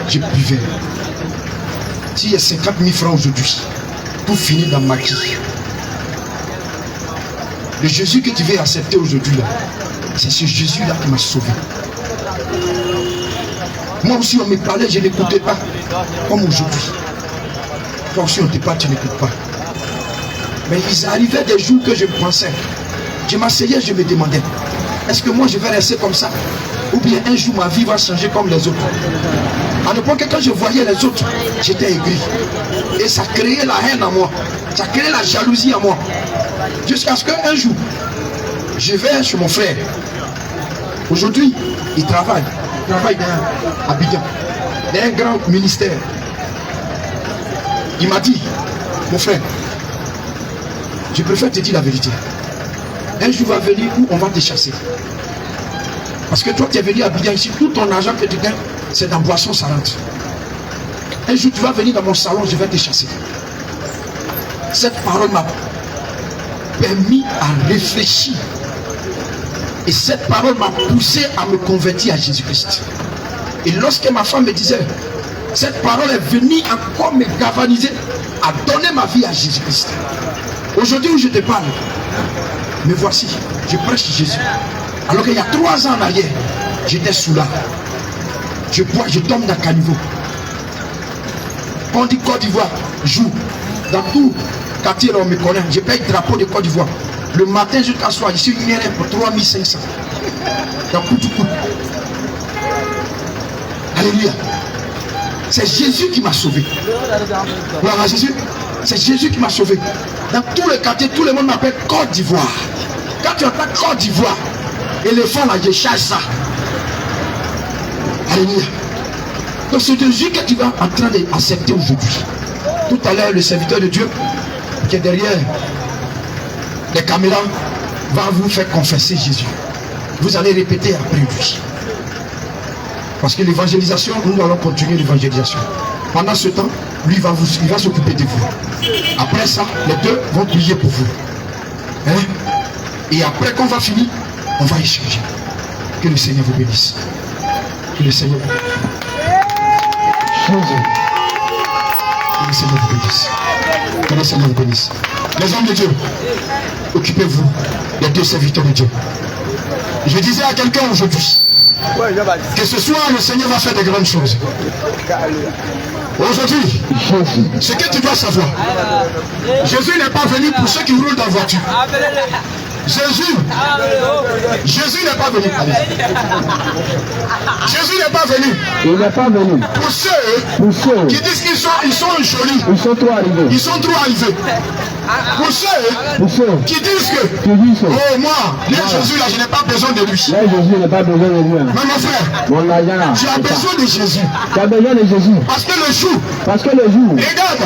Je buvais. S'il y a 50 000 francs aujourd'hui, tout finit dans ma vie. Le Jésus que tu veux accepter aujourd'hui, c'est ce Jésus-là qui m'a sauvé. Moi aussi, on me parlait, je n'écoutais pas. Comme aujourd'hui. Toi aussi, on te parle, tu n'écoutes pas. Mais il arrivait des jours que je pensais. Je m'asseyais, je me demandais, est-ce que moi je vais rester comme ça? Ou bien un jour ma vie va changer comme les autres? À l'époque, quand je voyais les autres, j'étais aigri. Et ça créait la haine en moi. Ça créait la jalousie en moi. Jusqu'à ce qu'un jour, je vais chez mon frère. Aujourd'hui, il travaille. Il travaille dans Abidjan, dans un grand ministère. Il m'a dit, mon frère, je préfère te dire la vérité. Un jour va venir où on va te chasser. Parce que toi, tu es venu à Abidjan ici, tout ton argent que tu gagnes, c'est dans Boisson Salante. Un jour, tu vas venir dans mon salon, je vais te chasser. Cette parole m'a permis à réfléchir. Et cette parole m'a poussé à me convertir à Jésus-Christ. Et lorsque ma femme me disait, cette parole est venue encore me galvaniser à donner ma vie à Jésus-Christ. Aujourd'hui où je te parle, me voici, je prêche Jésus. Alors qu'il y a 3 ans en arrière, j'étais sous là. Je bois, je tombe dans le caniveau. On dit Côte d'Ivoire, joue. Dans tout quartier, on me connaît. Je paye le drapeau de Côte d'Ivoire. Le matin jusqu'à soir, je suis une minérale pour 3500. Dans Koutoukoutou. Alléluia. C'est Jésus qui m'a sauvé. Gloire à Jésus. C'est Jésus qui m'a sauvé. Dans tous les quartiers, tout le monde m'appelle Côte d'Ivoire. Quand tu entends Côte d'Ivoire, éléphant là, je cherche ça. Alléluia. Donc c'est Jésus que tu vas en train d'accepter aujourd'hui. Tout à l'heure, le serviteur de Dieu qui est derrière les caméras va vous faire confesser Jésus. Vous allez répéter après lui. Parce que l'évangélisation, nous allons continuer l'évangélisation. Pendant ce temps, lui il va s'occuper de vous. Après ça, les deux vont prier pour vous. Hein? Et après qu'on va finir, on va échanger. Que le Seigneur vous bénisse. Que le Seigneur vous bénisse. Que le Seigneur vous bénisse. Que le Seigneur vous bénisse. Les hommes de Dieu, occupez-vous des 2 serviteurs de Dieu. Je disais à quelqu'un aujourd'hui que ce soir le Seigneur va faire de grandes choses. Aujourd'hui, ce que tu dois savoir, Jésus n'est pas venu pour ceux qui roulent dans la voiture. Jésus n'est pas venu. Jésus n'est pas venu. Il n'est pas venu. Pour ceux qui disent qu'ils sont jolis. Ils sont trop arrivés. Ils sont trop arrivés. Pour ceux qui disent que oh moi, Jésus là, je n'ai pas besoin de lui. Là, Jésus n'a pas besoin de lui. Mais mon frère, mon argent, tu as besoin de Jésus. Tu as besoin de Jésus. Parce que le jour, regarde,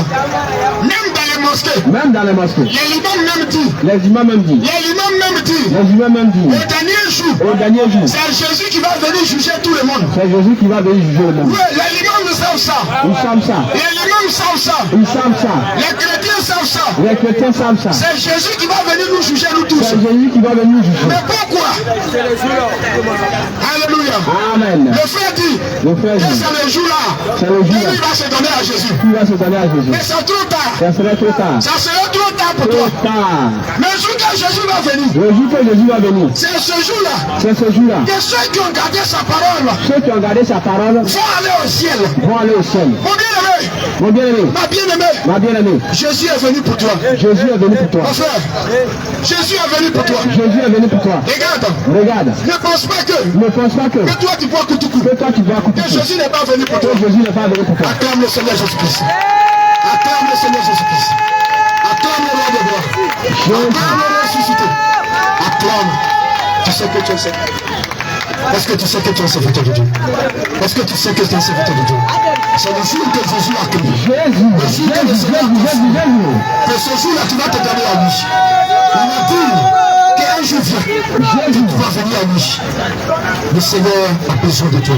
même dans les mosquées, les imams même disent, au dernier jour, c'est Jésus qui va venir juger tout le monde. C'est Jésus qui va venir juger le monde. Oui, les imams savent ça. Ils savent ça. Les imams savent ça. Ils savent ça. Les chrétiens savent ça. Les chrétiens savent ça. C'est Jésus qui va venir nous juger nous tous. C'est Jésus qui va venir nous juger. Mais pourquoi? Alléluia. Amen. Le frère dit que c'est le jour-là. C'est le jour-là. Il va se donner à Jésus. Il va se donner à Jésus. Mais c'est trop tard. Ça serait trop tard. Ça serait trop tard pour toi. Mais le jour que Jésus va venir. Le jour que Jésus va venir. C'est ce jour-là. C'est ce jour-là. Que ceux qui ont gardé sa parole. Ceux qui ont gardé sa parole. Vont aller au ciel. Vont aller au ciel. Mon bien-aimé. Mon bien-aimé. Ma bien-aimée. Ma bien-aimée. Jésus est venu pour toi. Jésus est venu pour toi. Mon frère. Jésus est venu pour toi. Jésus est venu pour toi. Regarde. Ne pense pas que. Que toi tu bois Koutoukou. Que Jésus n'est pas venu pour toi. Jésus n'est pas venu pour toi. Acclame le Seigneur Jésus-Christ. Acclame le Seigneur Jésus-Christ. Acclame le roi de gloire. Acclame le ressuscité. Acclame. Tu sais que tu es serviteur. Est-ce que tu sais que tu es serviteur de Dieu? Est-ce que tu sais que tu es serviteur de Dieu? C'est le jour que Jésus a créé. Jésus. Que ce jour-là, tu vas te donner à lui. Il a dit qu'un jour vient, tu vas venir à lui. Le Seigneur a besoin de toi.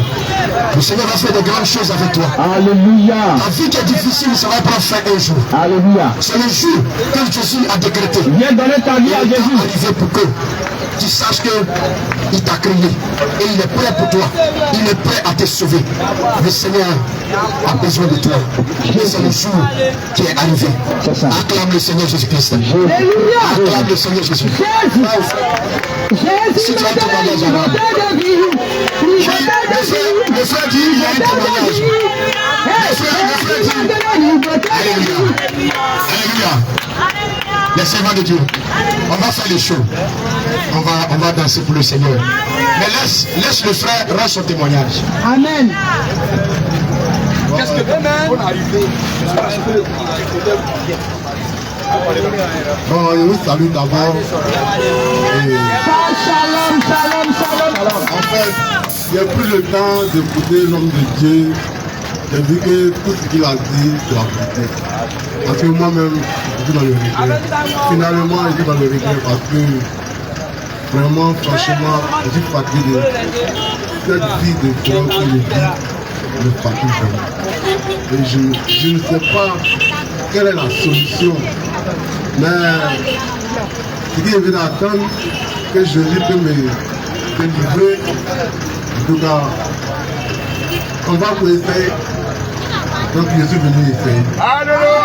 Le Seigneur va faire de grandes choses avec toi. Alléluia. La vie qui est difficile, ça va prendre fin un jour. Alléluia. C'est le jour que Jésus a décrété. Viens donner ta vie à Jésus. Arrivé pour que tu saches qu'il t'a créé et il est prêt pour toi. Il est prêt à te sauver. Le Seigneur a besoin de toi. Et c'est le jour qui est arrivé. Acclame le Seigneur Jésus-Christ. Acclame le Seigneur Jésus. Si tu as un témoignage à l'âme. Le frère dit, il y a un témoignage. Le frère dit, Alléluia. Alléluia. Les servants de Dieu, on va faire les shows. On va danser pour le Seigneur. Mais laisse le frère rendre son témoignage. Amen. Qu'est-ce que on est arrivé? Bon, je vous salue d'abord. Shalom. En fait, j'ai pris le temps d'écouter l'homme de Dieu. J'ai vu que tout ce qu'il a dit doit appliquer. Parce que moi-même, je suis dans le regret. Finalement, je suis dans le regret parce que vraiment, franchement, je suis fatigué de cette vie de violence que je vis, me fatigue vraiment. Et je ne sais pas quelle est la solution. Mais ce qui est venu attendre, que Jésus peut me délivrer. En tout cas, on va pour essayer. Donc je suis venu essayer. Alléluia.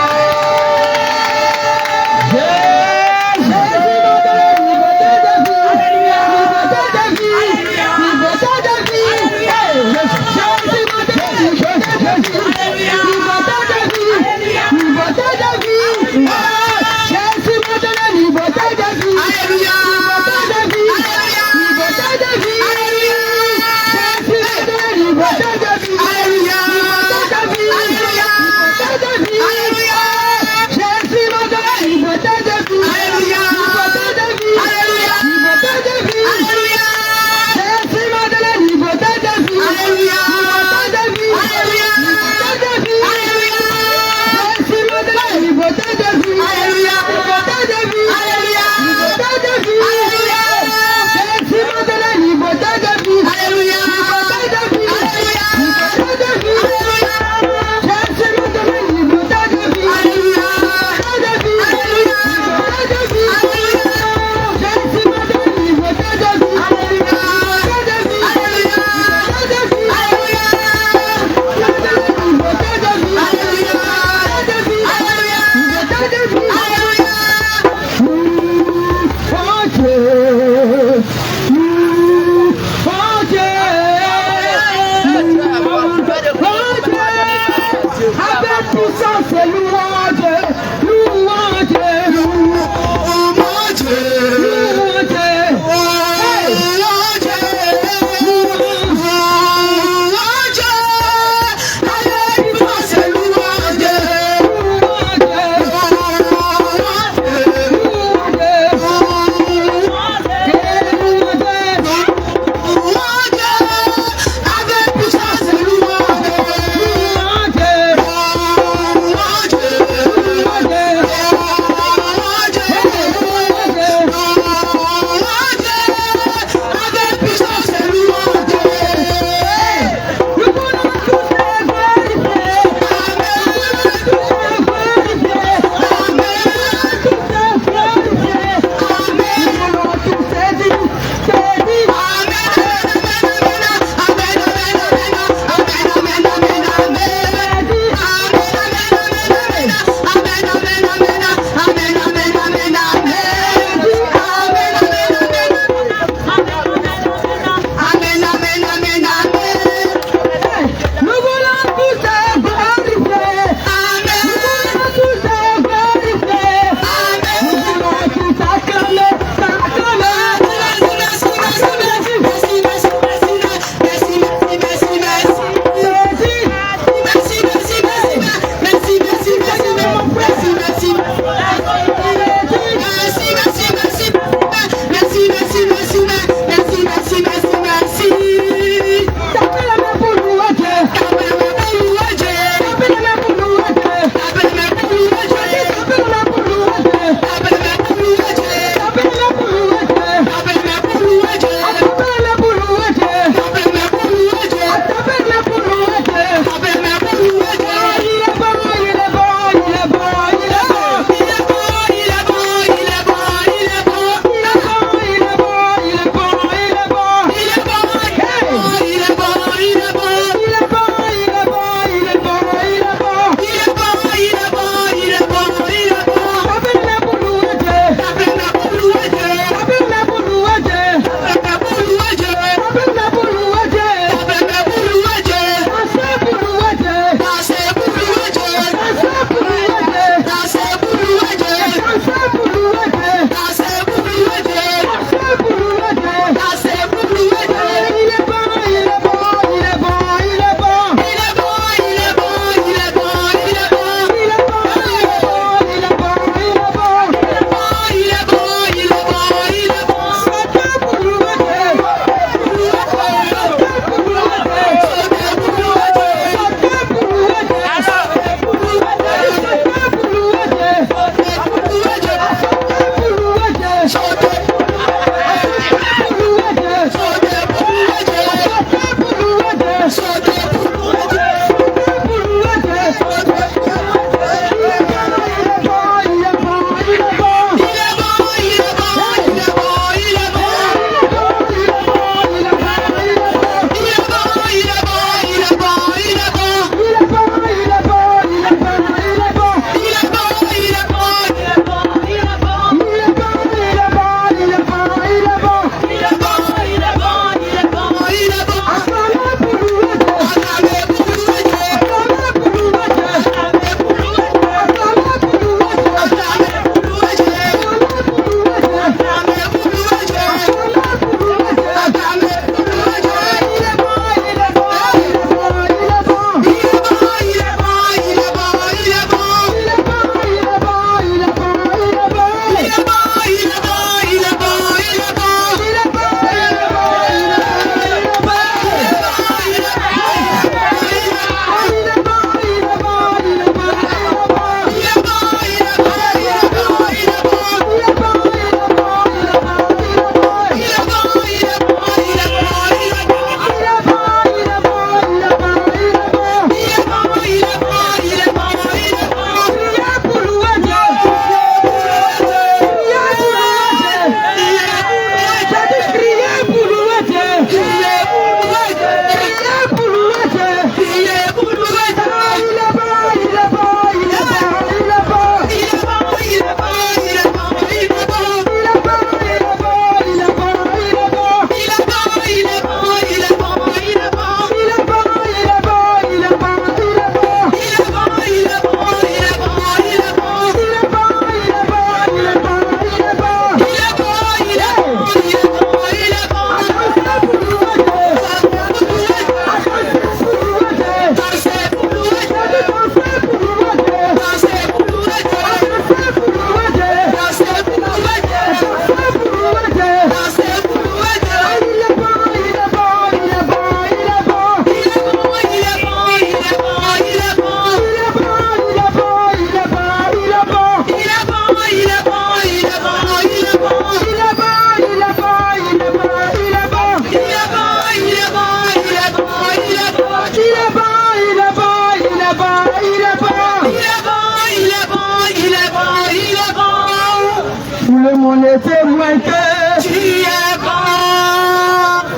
est témoin que tu es bon.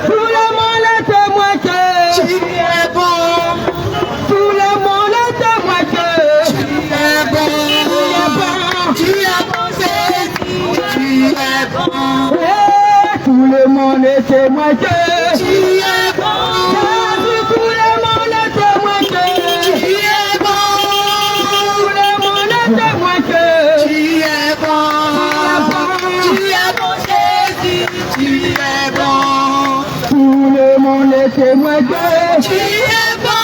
Tout le monde est témoin que tu es bon. Tout le monde est témoin que tu es bon. Tu es bon, tu es bon. Tout le monde est témoin que tu es bon. Tout le monde est témoin que tu es bon. Tout le monde est témoin que tu es bon. Tu es bon, Jésus, tu es bon. Tout le monde est témoin que tu es bon.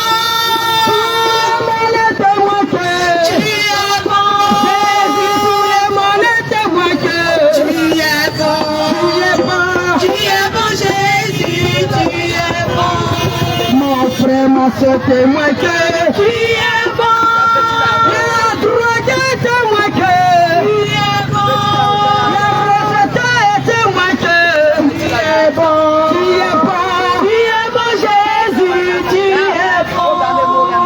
Tout le monde est témoin que tu es bon. Jésus, tout le monde est témoin que tu es bon. Tu es bon, Jésus, tu es bon. Mon frère, ma soeur, témoin que tu es bon. La drogue est témoin que tu es bon. La retraite est témoin que tu es bon. Tu es bon. Tu es bon, Jésus, tu es bon.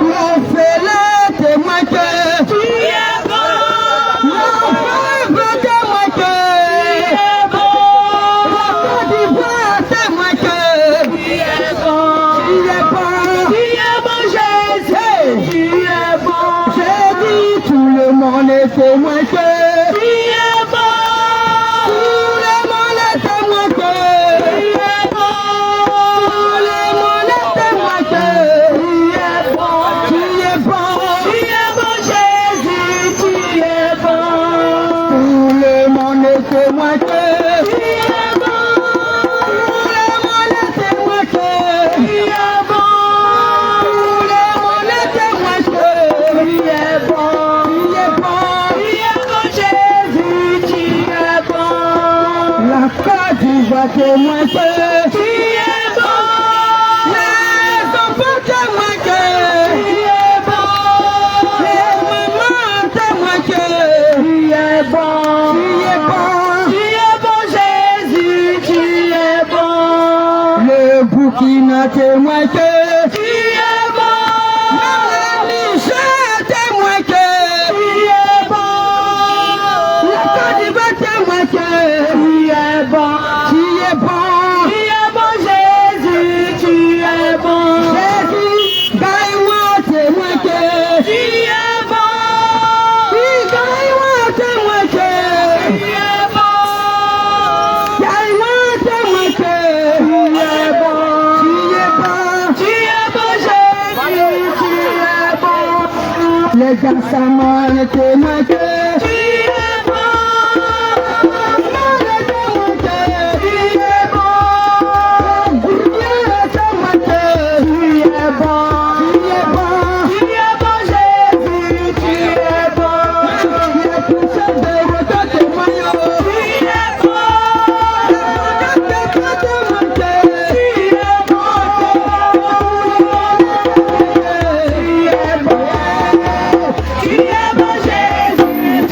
L'orphelin est témoin que tu es bon. L'enfant est témoin que tu es bon. Témoin que tu es bon, tu es bon, tu es bon, Jésus, tu es bon. J'ai dit tout le monde est témoin que tu es bon. Tout le monde est témoin que tu es bon. Tout le monde est témoin que tu es bon. Tu es bon, tu es bon, Jésus, tu es bon. Tout le monde est témoin que tu es bon. Témoin que tu es bon. Les enfants témoin que tu es bon. Les mamans témoin que tu es bon. Tu es bon. Tu es bon, Jésus, tu es bon. Le Burkina témoin que tu es bon. Le Niger témoin que tu es bon. La Côte d'Ivoire témoin que tu es bon. Les garçons les témoins que tu es bon. Les témoins que tu es bon. Les témoins que tu es bon. Tu es bon. Tu es bon, Jésus, tu es bon. Les pousseurs de votre témoin tu es bon. Les témoins que tu es bon. Tu es bon, Jésus.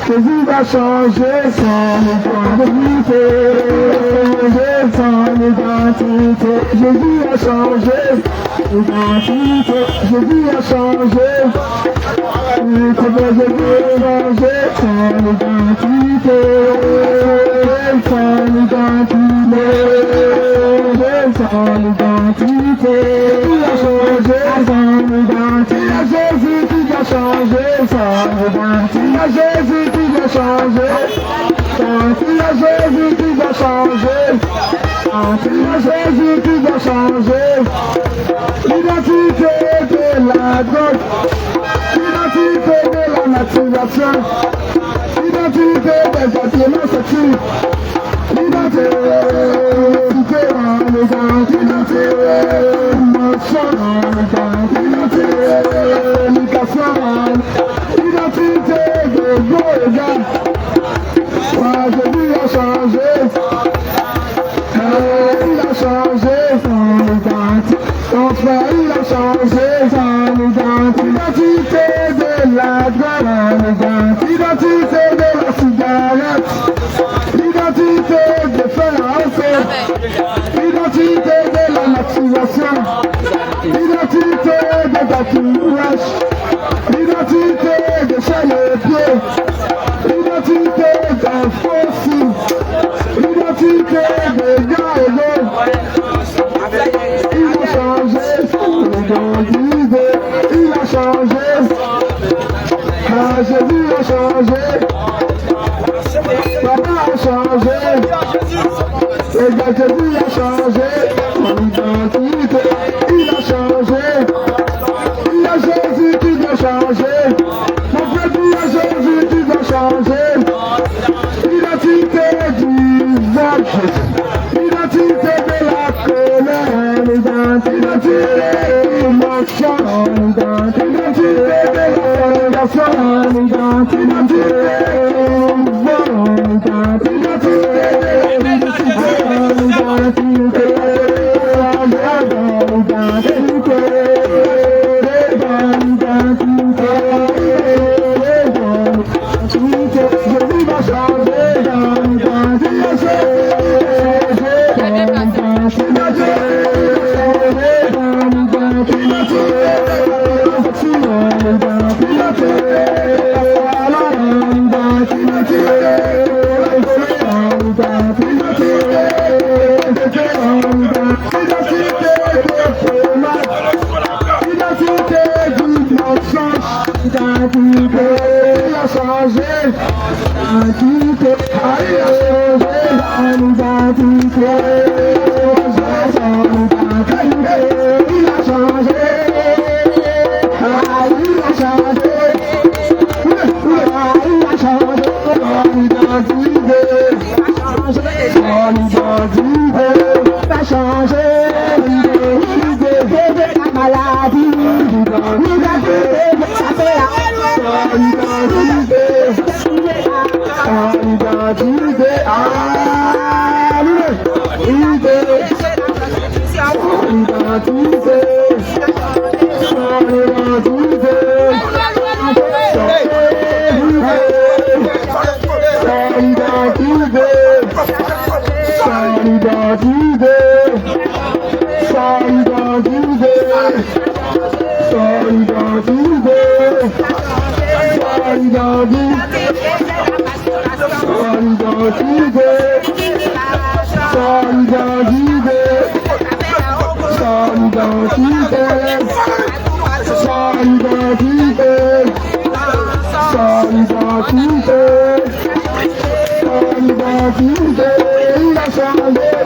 Jésus va changer son identité. Son identité. Jésus a changé l'identité. Jésus a changé. Jésus a changé son identité. Son identité. Son identité. Jésus a changé son identité. Jésus qui a changé son identité. Jésus qui va changer, Jésus qui va changer, Jésus qui va changer, l'identité de la drogue, l'identité de la masturbation, l'identité des bâtiments sexuels, l'identité dans les identités, l'identité de beau et gars. Jésus a changé, il a changé son identité. Ton frère, il a changé son identité de la drogue, l'identité de la cigarette, l'identité de faire un feu, l'identité de la masturbation, l'identité de tatouage, l'identité de chez les pieds, l'identité d'un fossile, l'identité des gars et l'autre. Il a changé son identité, il a changé, Jésus a changé, Papa a changé, et bien Jésus a changé son identité, il a changé, il y a Jésus qui va changer, mon frère dit il y a Jésus qui va changer, l'identité du ventre, l'identité de la colère, l'identité de l'émotion, l'identité de la relation, l'identité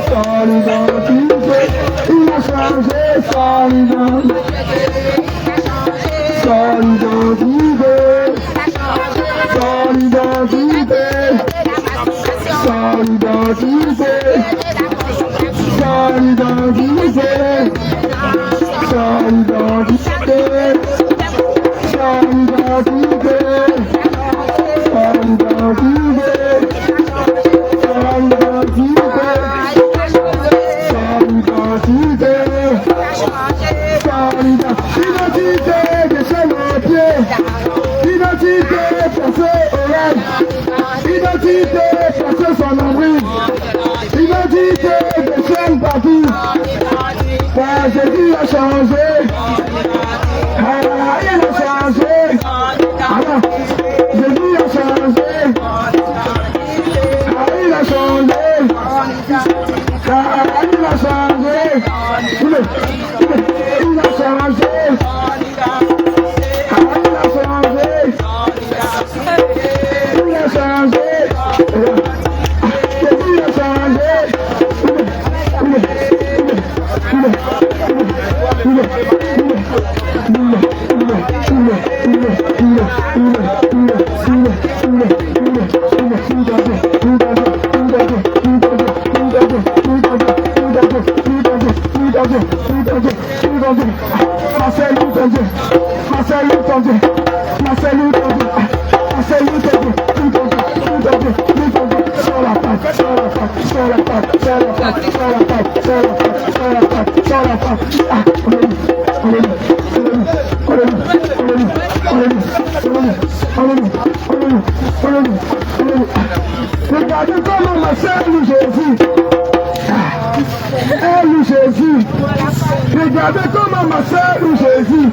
son identité. Il a changé son identité. Son identité. Son identité. Son identité. Son identité. Son identité. Son identité. Identité de ses pieds, identité pour ses oreilles, identité pour son nombril, identité de chaîne partout. Jésus a changé, il a changé, Jésus a changé, il a changé, il a changé, il a changé. Regardez comment ma sœur loue Jésus. Elle loue Jésus. Regardez comment ma sœur loue Jésus.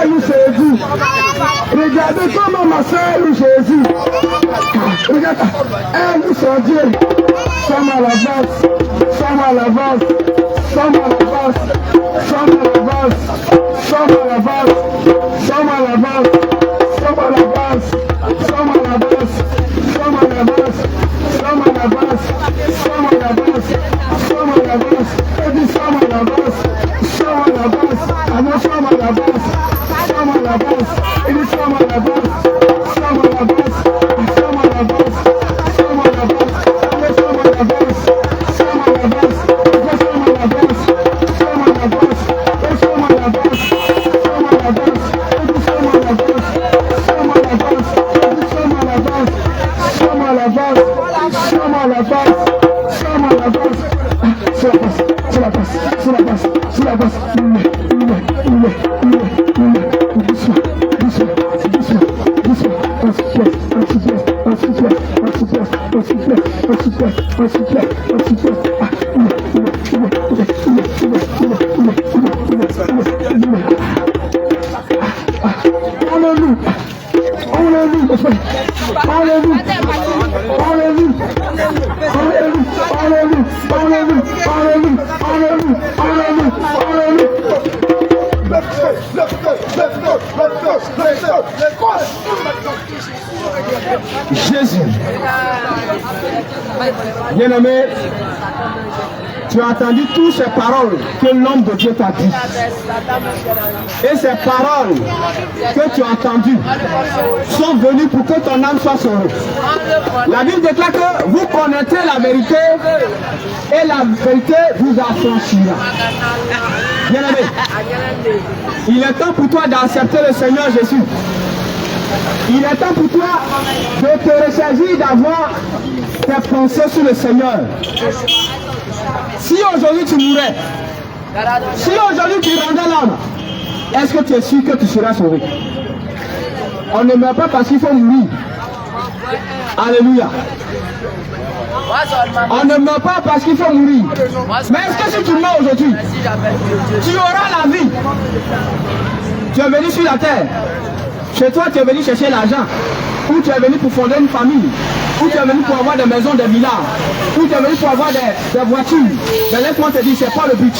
Elle loue Jésus. Regardez comment ma sœur loue Jésus. Regardez, elle loue son Dieu. Somme à la base, somme à la base, somme à la base, somme à la base, somme à la base, somme à la base, somme à la base, somme à la base, somme à la base, somme à la base, somme à la base, somme à la base, et dit somme à la base, somme à la base, alors somme à la base, somme à la base, et dit somme à la base, somme à la base, somme à la base, somme à la base, et somme à la base, somme à la base, et somme à la base, somme à la base, et somme à la base, somme à la base, et dit somme à la base, somme à la base, et dit somme à la base, somme à la base, somme à la base, somme à la base, c'est la base, c'est la base, c'est la base, Jésus. Bien-aimé, tu as entendu toutes ces paroles que l'homme de Dieu t'a dit. Et ces paroles que tu as entendues sont venues pour que ton âme soit sauvée. La Bible déclare que vous connaîtrez la vérité et la vérité vous affranchira. Bien-aimé, il est temps pour toi d'accepter le Seigneur Jésus. Il est temps pour toi de te ressaisir, d'avoir tes pensées sur le Seigneur. Si aujourd'hui tu mourais, si aujourd'hui tu rendais l'âme, est-ce que tu es sûr que tu seras sauvé? On ne meurt pas parce qu'il faut mourir. Alléluia. On ne meurt pas parce qu'il faut mourir. Mais est-ce que si tu meurs aujourd'hui, tu auras la vie? Tu es venu sur la terre. Chez toi, tu es venu chercher l'argent. Ou tu es venu pour fonder une famille. Ou tu es venu pour avoir des maisons, des villas. Ou tu es venu pour avoir des voitures. Mais laisse-moi te dire, ce n'est pas le but.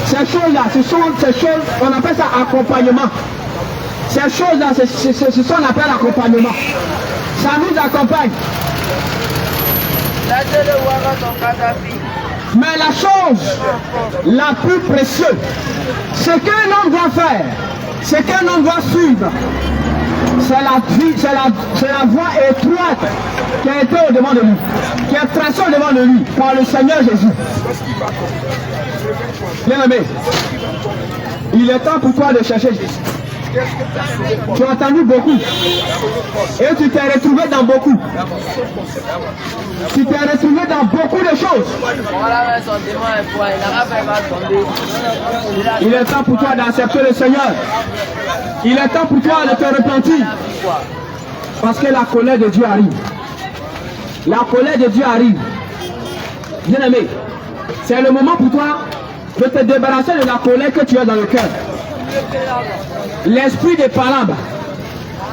Ces choses-là, ce sont ces choses, on appelle ça accompagnement. Ces choses-là, c'est ce qu'on appelle accompagnement. Ça nous accompagne. Mais la chose la plus précieuse, ce qu'un homme doit faire, ce qu'un homme doit suivre, c'est la voie étroite qui a été au-devant de lui, qui est tracée au-devant de lui par le Seigneur Jésus. Bien-aimé, il est temps pour toi de chercher Jésus. Tu as entendu beaucoup et tu t'es retrouvé dans beaucoup. Tu t'es retrouvé dans beaucoup de choses. Il est temps pour toi d'accepter le Seigneur. Il est temps pour toi de te repentir. Parce que la colère de Dieu arrive. La colère de Dieu arrive. Bien-aimé, c'est le moment pour toi de te débarrasser de la colère que tu as dans le cœur. L'esprit de palabres,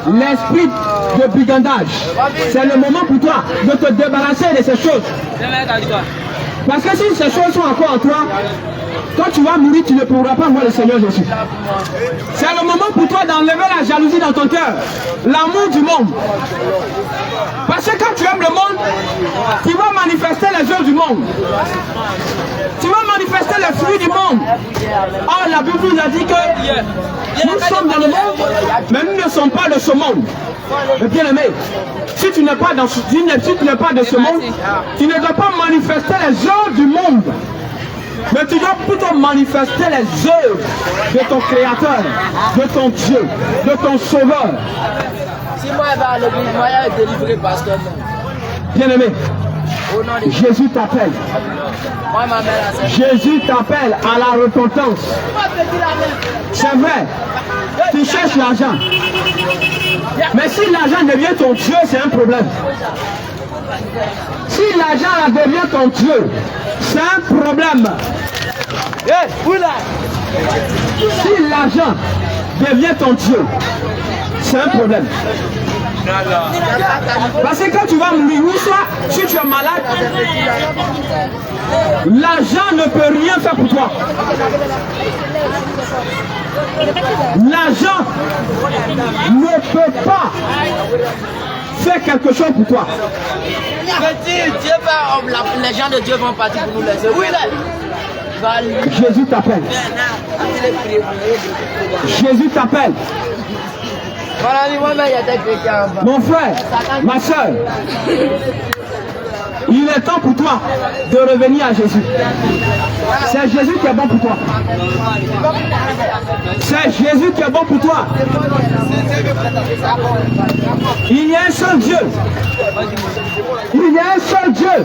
l'esprit de brigandage, c'est le moment pour toi de te débarrasser de ces choses. Parce que si ces choses sont encore en toi, quand tu vas mourir, tu ne pourras pas voir le Seigneur Jésus. C'est le moment pour toi d'enlever la jalousie dans ton cœur, l'amour du monde. Parce que quand tu aimes le monde, tu vas manifester les œuvres du monde. Tu vas manifester les fruits du monde. Or, la Bible nous a dit que nous sommes dans le monde, mais nous ne sommes pas de ce monde. Mais bien aimé, si tu n'es pas de ce monde, tu ne dois pas manifester les œuvres du monde. Mais tu dois plutôt manifester les œuvres de ton Créateur, de ton Dieu, de ton Sauveur. Si moi je vais à l'église, moi je vais délivrer pasteur. Bien-aimé, Jésus t'appelle. Jésus t'appelle à la repentance. C'est vrai, tu cherches l'argent. Mais si l'argent devient ton Dieu, c'est un problème. Si l'argent devient ton Dieu, c'est un problème. Si l'argent devient ton Dieu, c'est un problème. Parce que quand tu vas mourir, ou soit si tu es malade, l'argent ne peut rien faire pour toi. L'argent ne peut pas faire quelque chose pour toi. Les gens de Dieu vont partir pour nous laisser. Oui, Jésus t'appelle. Jésus t'appelle. Mon frère, ma soeur, il est temps pour toi de revenir à Jésus. C'est Jésus qui est bon pour toi. C'est Jésus qui est bon pour toi. Il y a un seul Dieu. Il y a un seul Dieu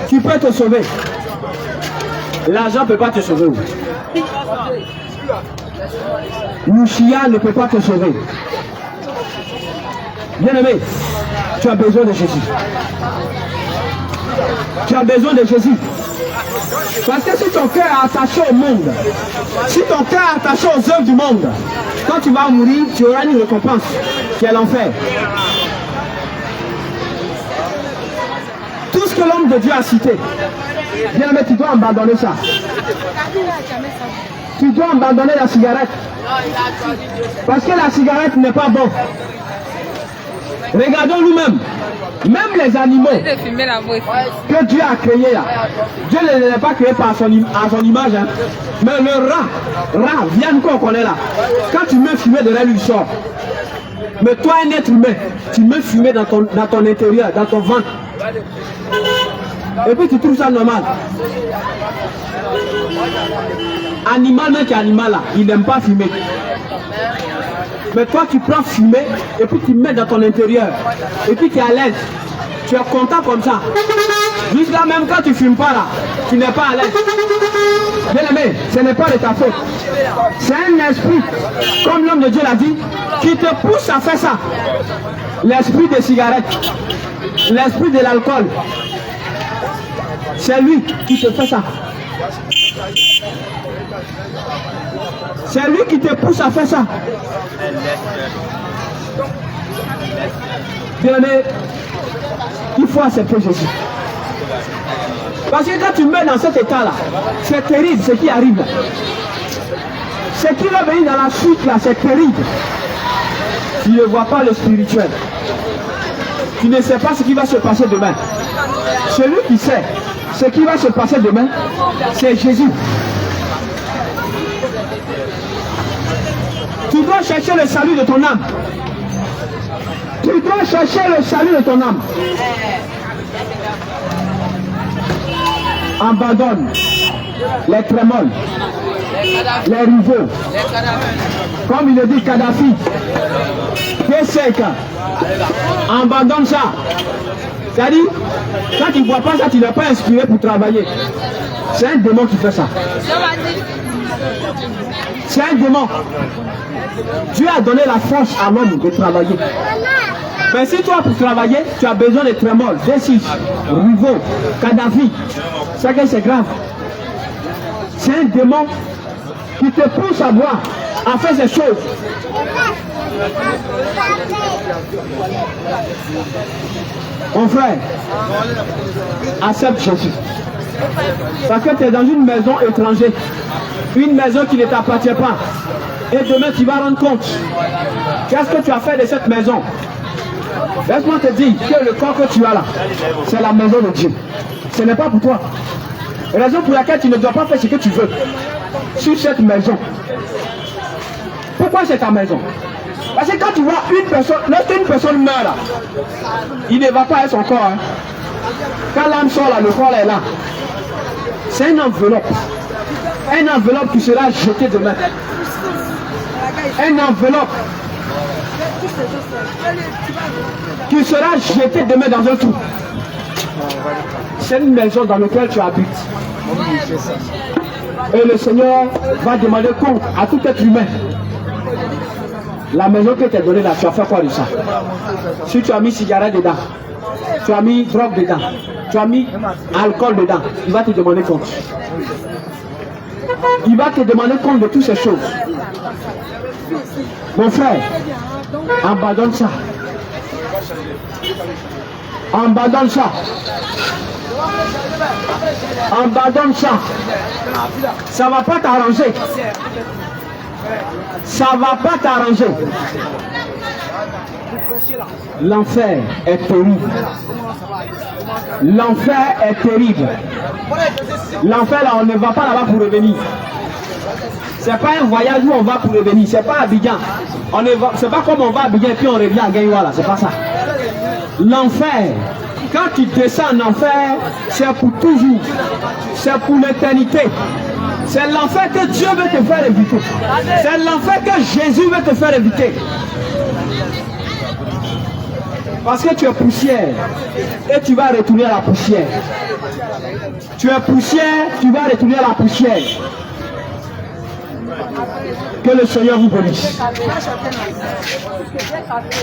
qui peut te sauver. L'argent ne peut pas te sauver. L'Ushia ne peut pas te sauver. Bien-aimé, tu as besoin de Jésus. Tu as besoin de Jésus. Parce que si ton cœur est attaché au monde, si ton cœur est attaché aux œuvres du monde, quand tu vas mourir, tu auras une récompense qui est l'enfer. Tout ce que l'homme de Dieu a cité, bien-aimé, tu dois abandonner ça. Tu dois abandonner la cigarette. Parce que la cigarette n'est pas bonne. Regardons nous-mêmes. Même les animaux que Dieu a créés là, Dieu ne les a pas créés à son image. Hein. Mais le rat, viande qu'on connaît là, quand tu mets fumer de là, il sort. Mais toi, un être humain, tu mets fumer dans ton intérieur, dans ton ventre. Et puis tu trouves ça normal. Animal, même qui est animal là, il n'aime pas fumer. Mais toi tu prends fumer et puis tu mets dans ton intérieur. Et puis tu es à l'aise. Tu es content comme ça. Jusqu'à même quand tu ne fumes pas là, tu n'es pas à l'aise. Bien aimé, ce n'est pas de ta faute. C'est un esprit, comme l'homme de Dieu l'a dit, qui te pousse à faire ça. L'esprit des cigarettes, l'esprit de l'alcool. C'est lui qui te fait ça. C'est lui qui te pousse à faire ça. Bien-aimé, il faut accepter Jésus. Parce que quand tu mets dans cet état-là, c'est terrible ce qui arrive là. Ce qui va venir dans la suite là, c'est terrible. Tu ne vois pas le spirituel. Tu Tu ne sais pas ce qui va se passer demain. Celui qui sait ce qui va se passer demain, c'est Jésus. Tu dois chercher le salut de ton âme. Tu dois chercher le salut de ton âme. Abandonne les trémoles, les rivaux. Comme il le dit Kadhafi, abandonne ça. C'est-à-dire, quand tu ne vois pas ça, tu n'es pas inspiré pour travailler. C'est un démon qui fait ça. C'est un démon. Dieu a donné la force à l'homme de travailler. Mais si toi, pour travailler, tu as besoin de trémoles, D6, rivaux, Kadhafi, c'est que c'est grave. C'est un démon qui te pousse à boire, à faire ces choses. Mon frère, accepte Jésus. Parce que tu es dans une maison étrangère, une maison qui ne t'appartient pas. Et demain, tu vas rendre compte. Qu'est-ce que tu as fait de cette maison? Laisse-moi te dire que le corps que tu as là, c'est la maison de Dieu. Ce n'est pas pour toi. Raison pour laquelle tu ne dois pas faire ce que tu veux sur cette maison. Pourquoi c'est ta maison? Parce que quand tu vois une personne, lorsqu'une personne meurt là, il ne va pas être son corps. Hein. Quand l'âme sort là, le corps est là. C'est une enveloppe. Une enveloppe qui sera jetée demain. Une enveloppe qui sera jetée demain dans un trou. C'est une maison dans laquelle tu habites. Et le Seigneur va demander compte à tout être humain. La maison que tu as donnée là, tu as fait quoi de ça? Si tu as mis cigarette dedans, tu as mis drogue dedans, tu as mis alcool dedans, il va te demander compte. Il va te demander compte de toutes ces choses. Mon frère, abandonne ça. Abandonne ça. Abandonne ça. Ça ne va pas t'arranger. Ça ne va pas t'arranger. L'enfer est terrible. L'enfer est terrible. L'enfer là, on ne va pas là-bas pour revenir. C'est pas un voyage où on va pour revenir. C'est pas Abidjan. C'est pas comme on va à Abidjan et puis on revient à Gaïwala. C'est pas ça. L'enfer, quand tu descends en enfer, c'est pour toujours. C'est pour l'éternité. C'est l'enfer que Dieu veut te faire éviter. C'est l'enfer que Jésus veut te faire éviter. Parce que tu es poussière et tu vas retourner à la poussière. Tu es poussière, tu vas retourner à la poussière. Que le Seigneur vous bénisse.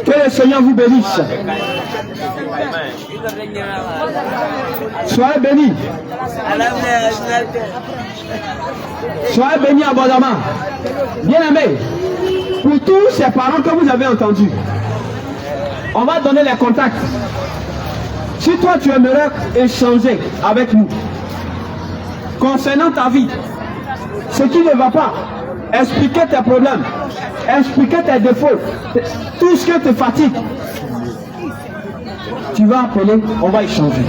Que le Seigneur vous bénisse. Soyez bénis. Soyez bénis abondamment. Bien-aimés, pour tous ces parents que vous avez entendus, on va donner les contacts. Si toi tu aimerais échanger avec nous concernant ta vie, ce qui ne va pas, expliquer tes problèmes, expliquer tes défauts, tout ce qui te fatigue, tu vas appeler, on va échanger.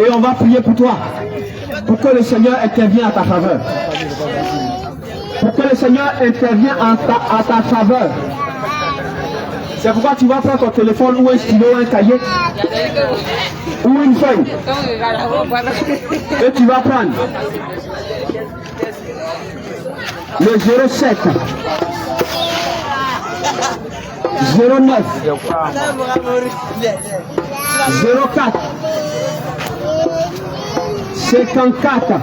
Et on va prier pour toi, pour que le Seigneur intervienne à ta faveur. Pour que le Seigneur intervienne à ta faveur. C'est pourquoi tu vas prendre ton téléphone ou un stylo, un cahier, ou une feuille. Et tu vas prendre le 07 09 04 54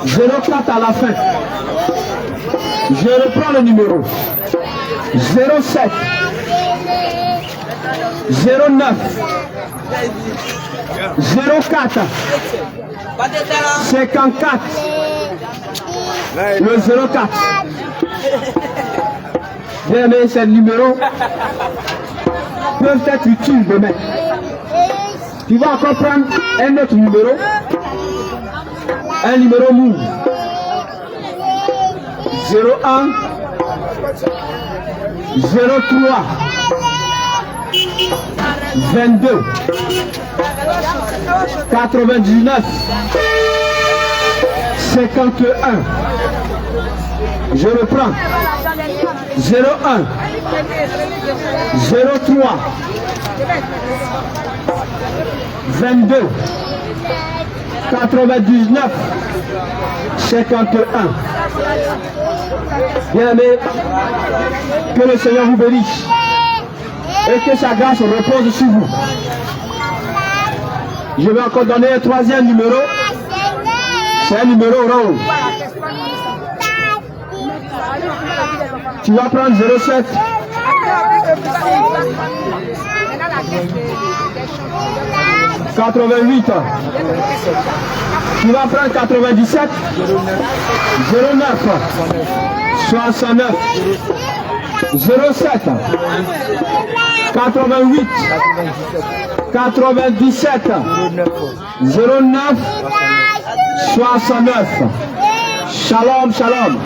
04 à la fin. Je reprends le numéro 07 09 04 54 le 04. Bien, mais ces numéros peuvent être utiles demain. Tu vas encore prendre un autre numéro, un numéro move 01 03 22, 99, 51. Je reprends. 01, 03, 22, 99, 51. Bien-aimés, que le Seigneur vous bénisse et que sa grâce repose sur vous. Je vais encore donner un troisième numéro. C'est un numéro rond. Tu vas prendre 07. « 88. Tu vas prendre 97. 09. 69. 07. 88. 97. 09. 69. Shalom, shalom.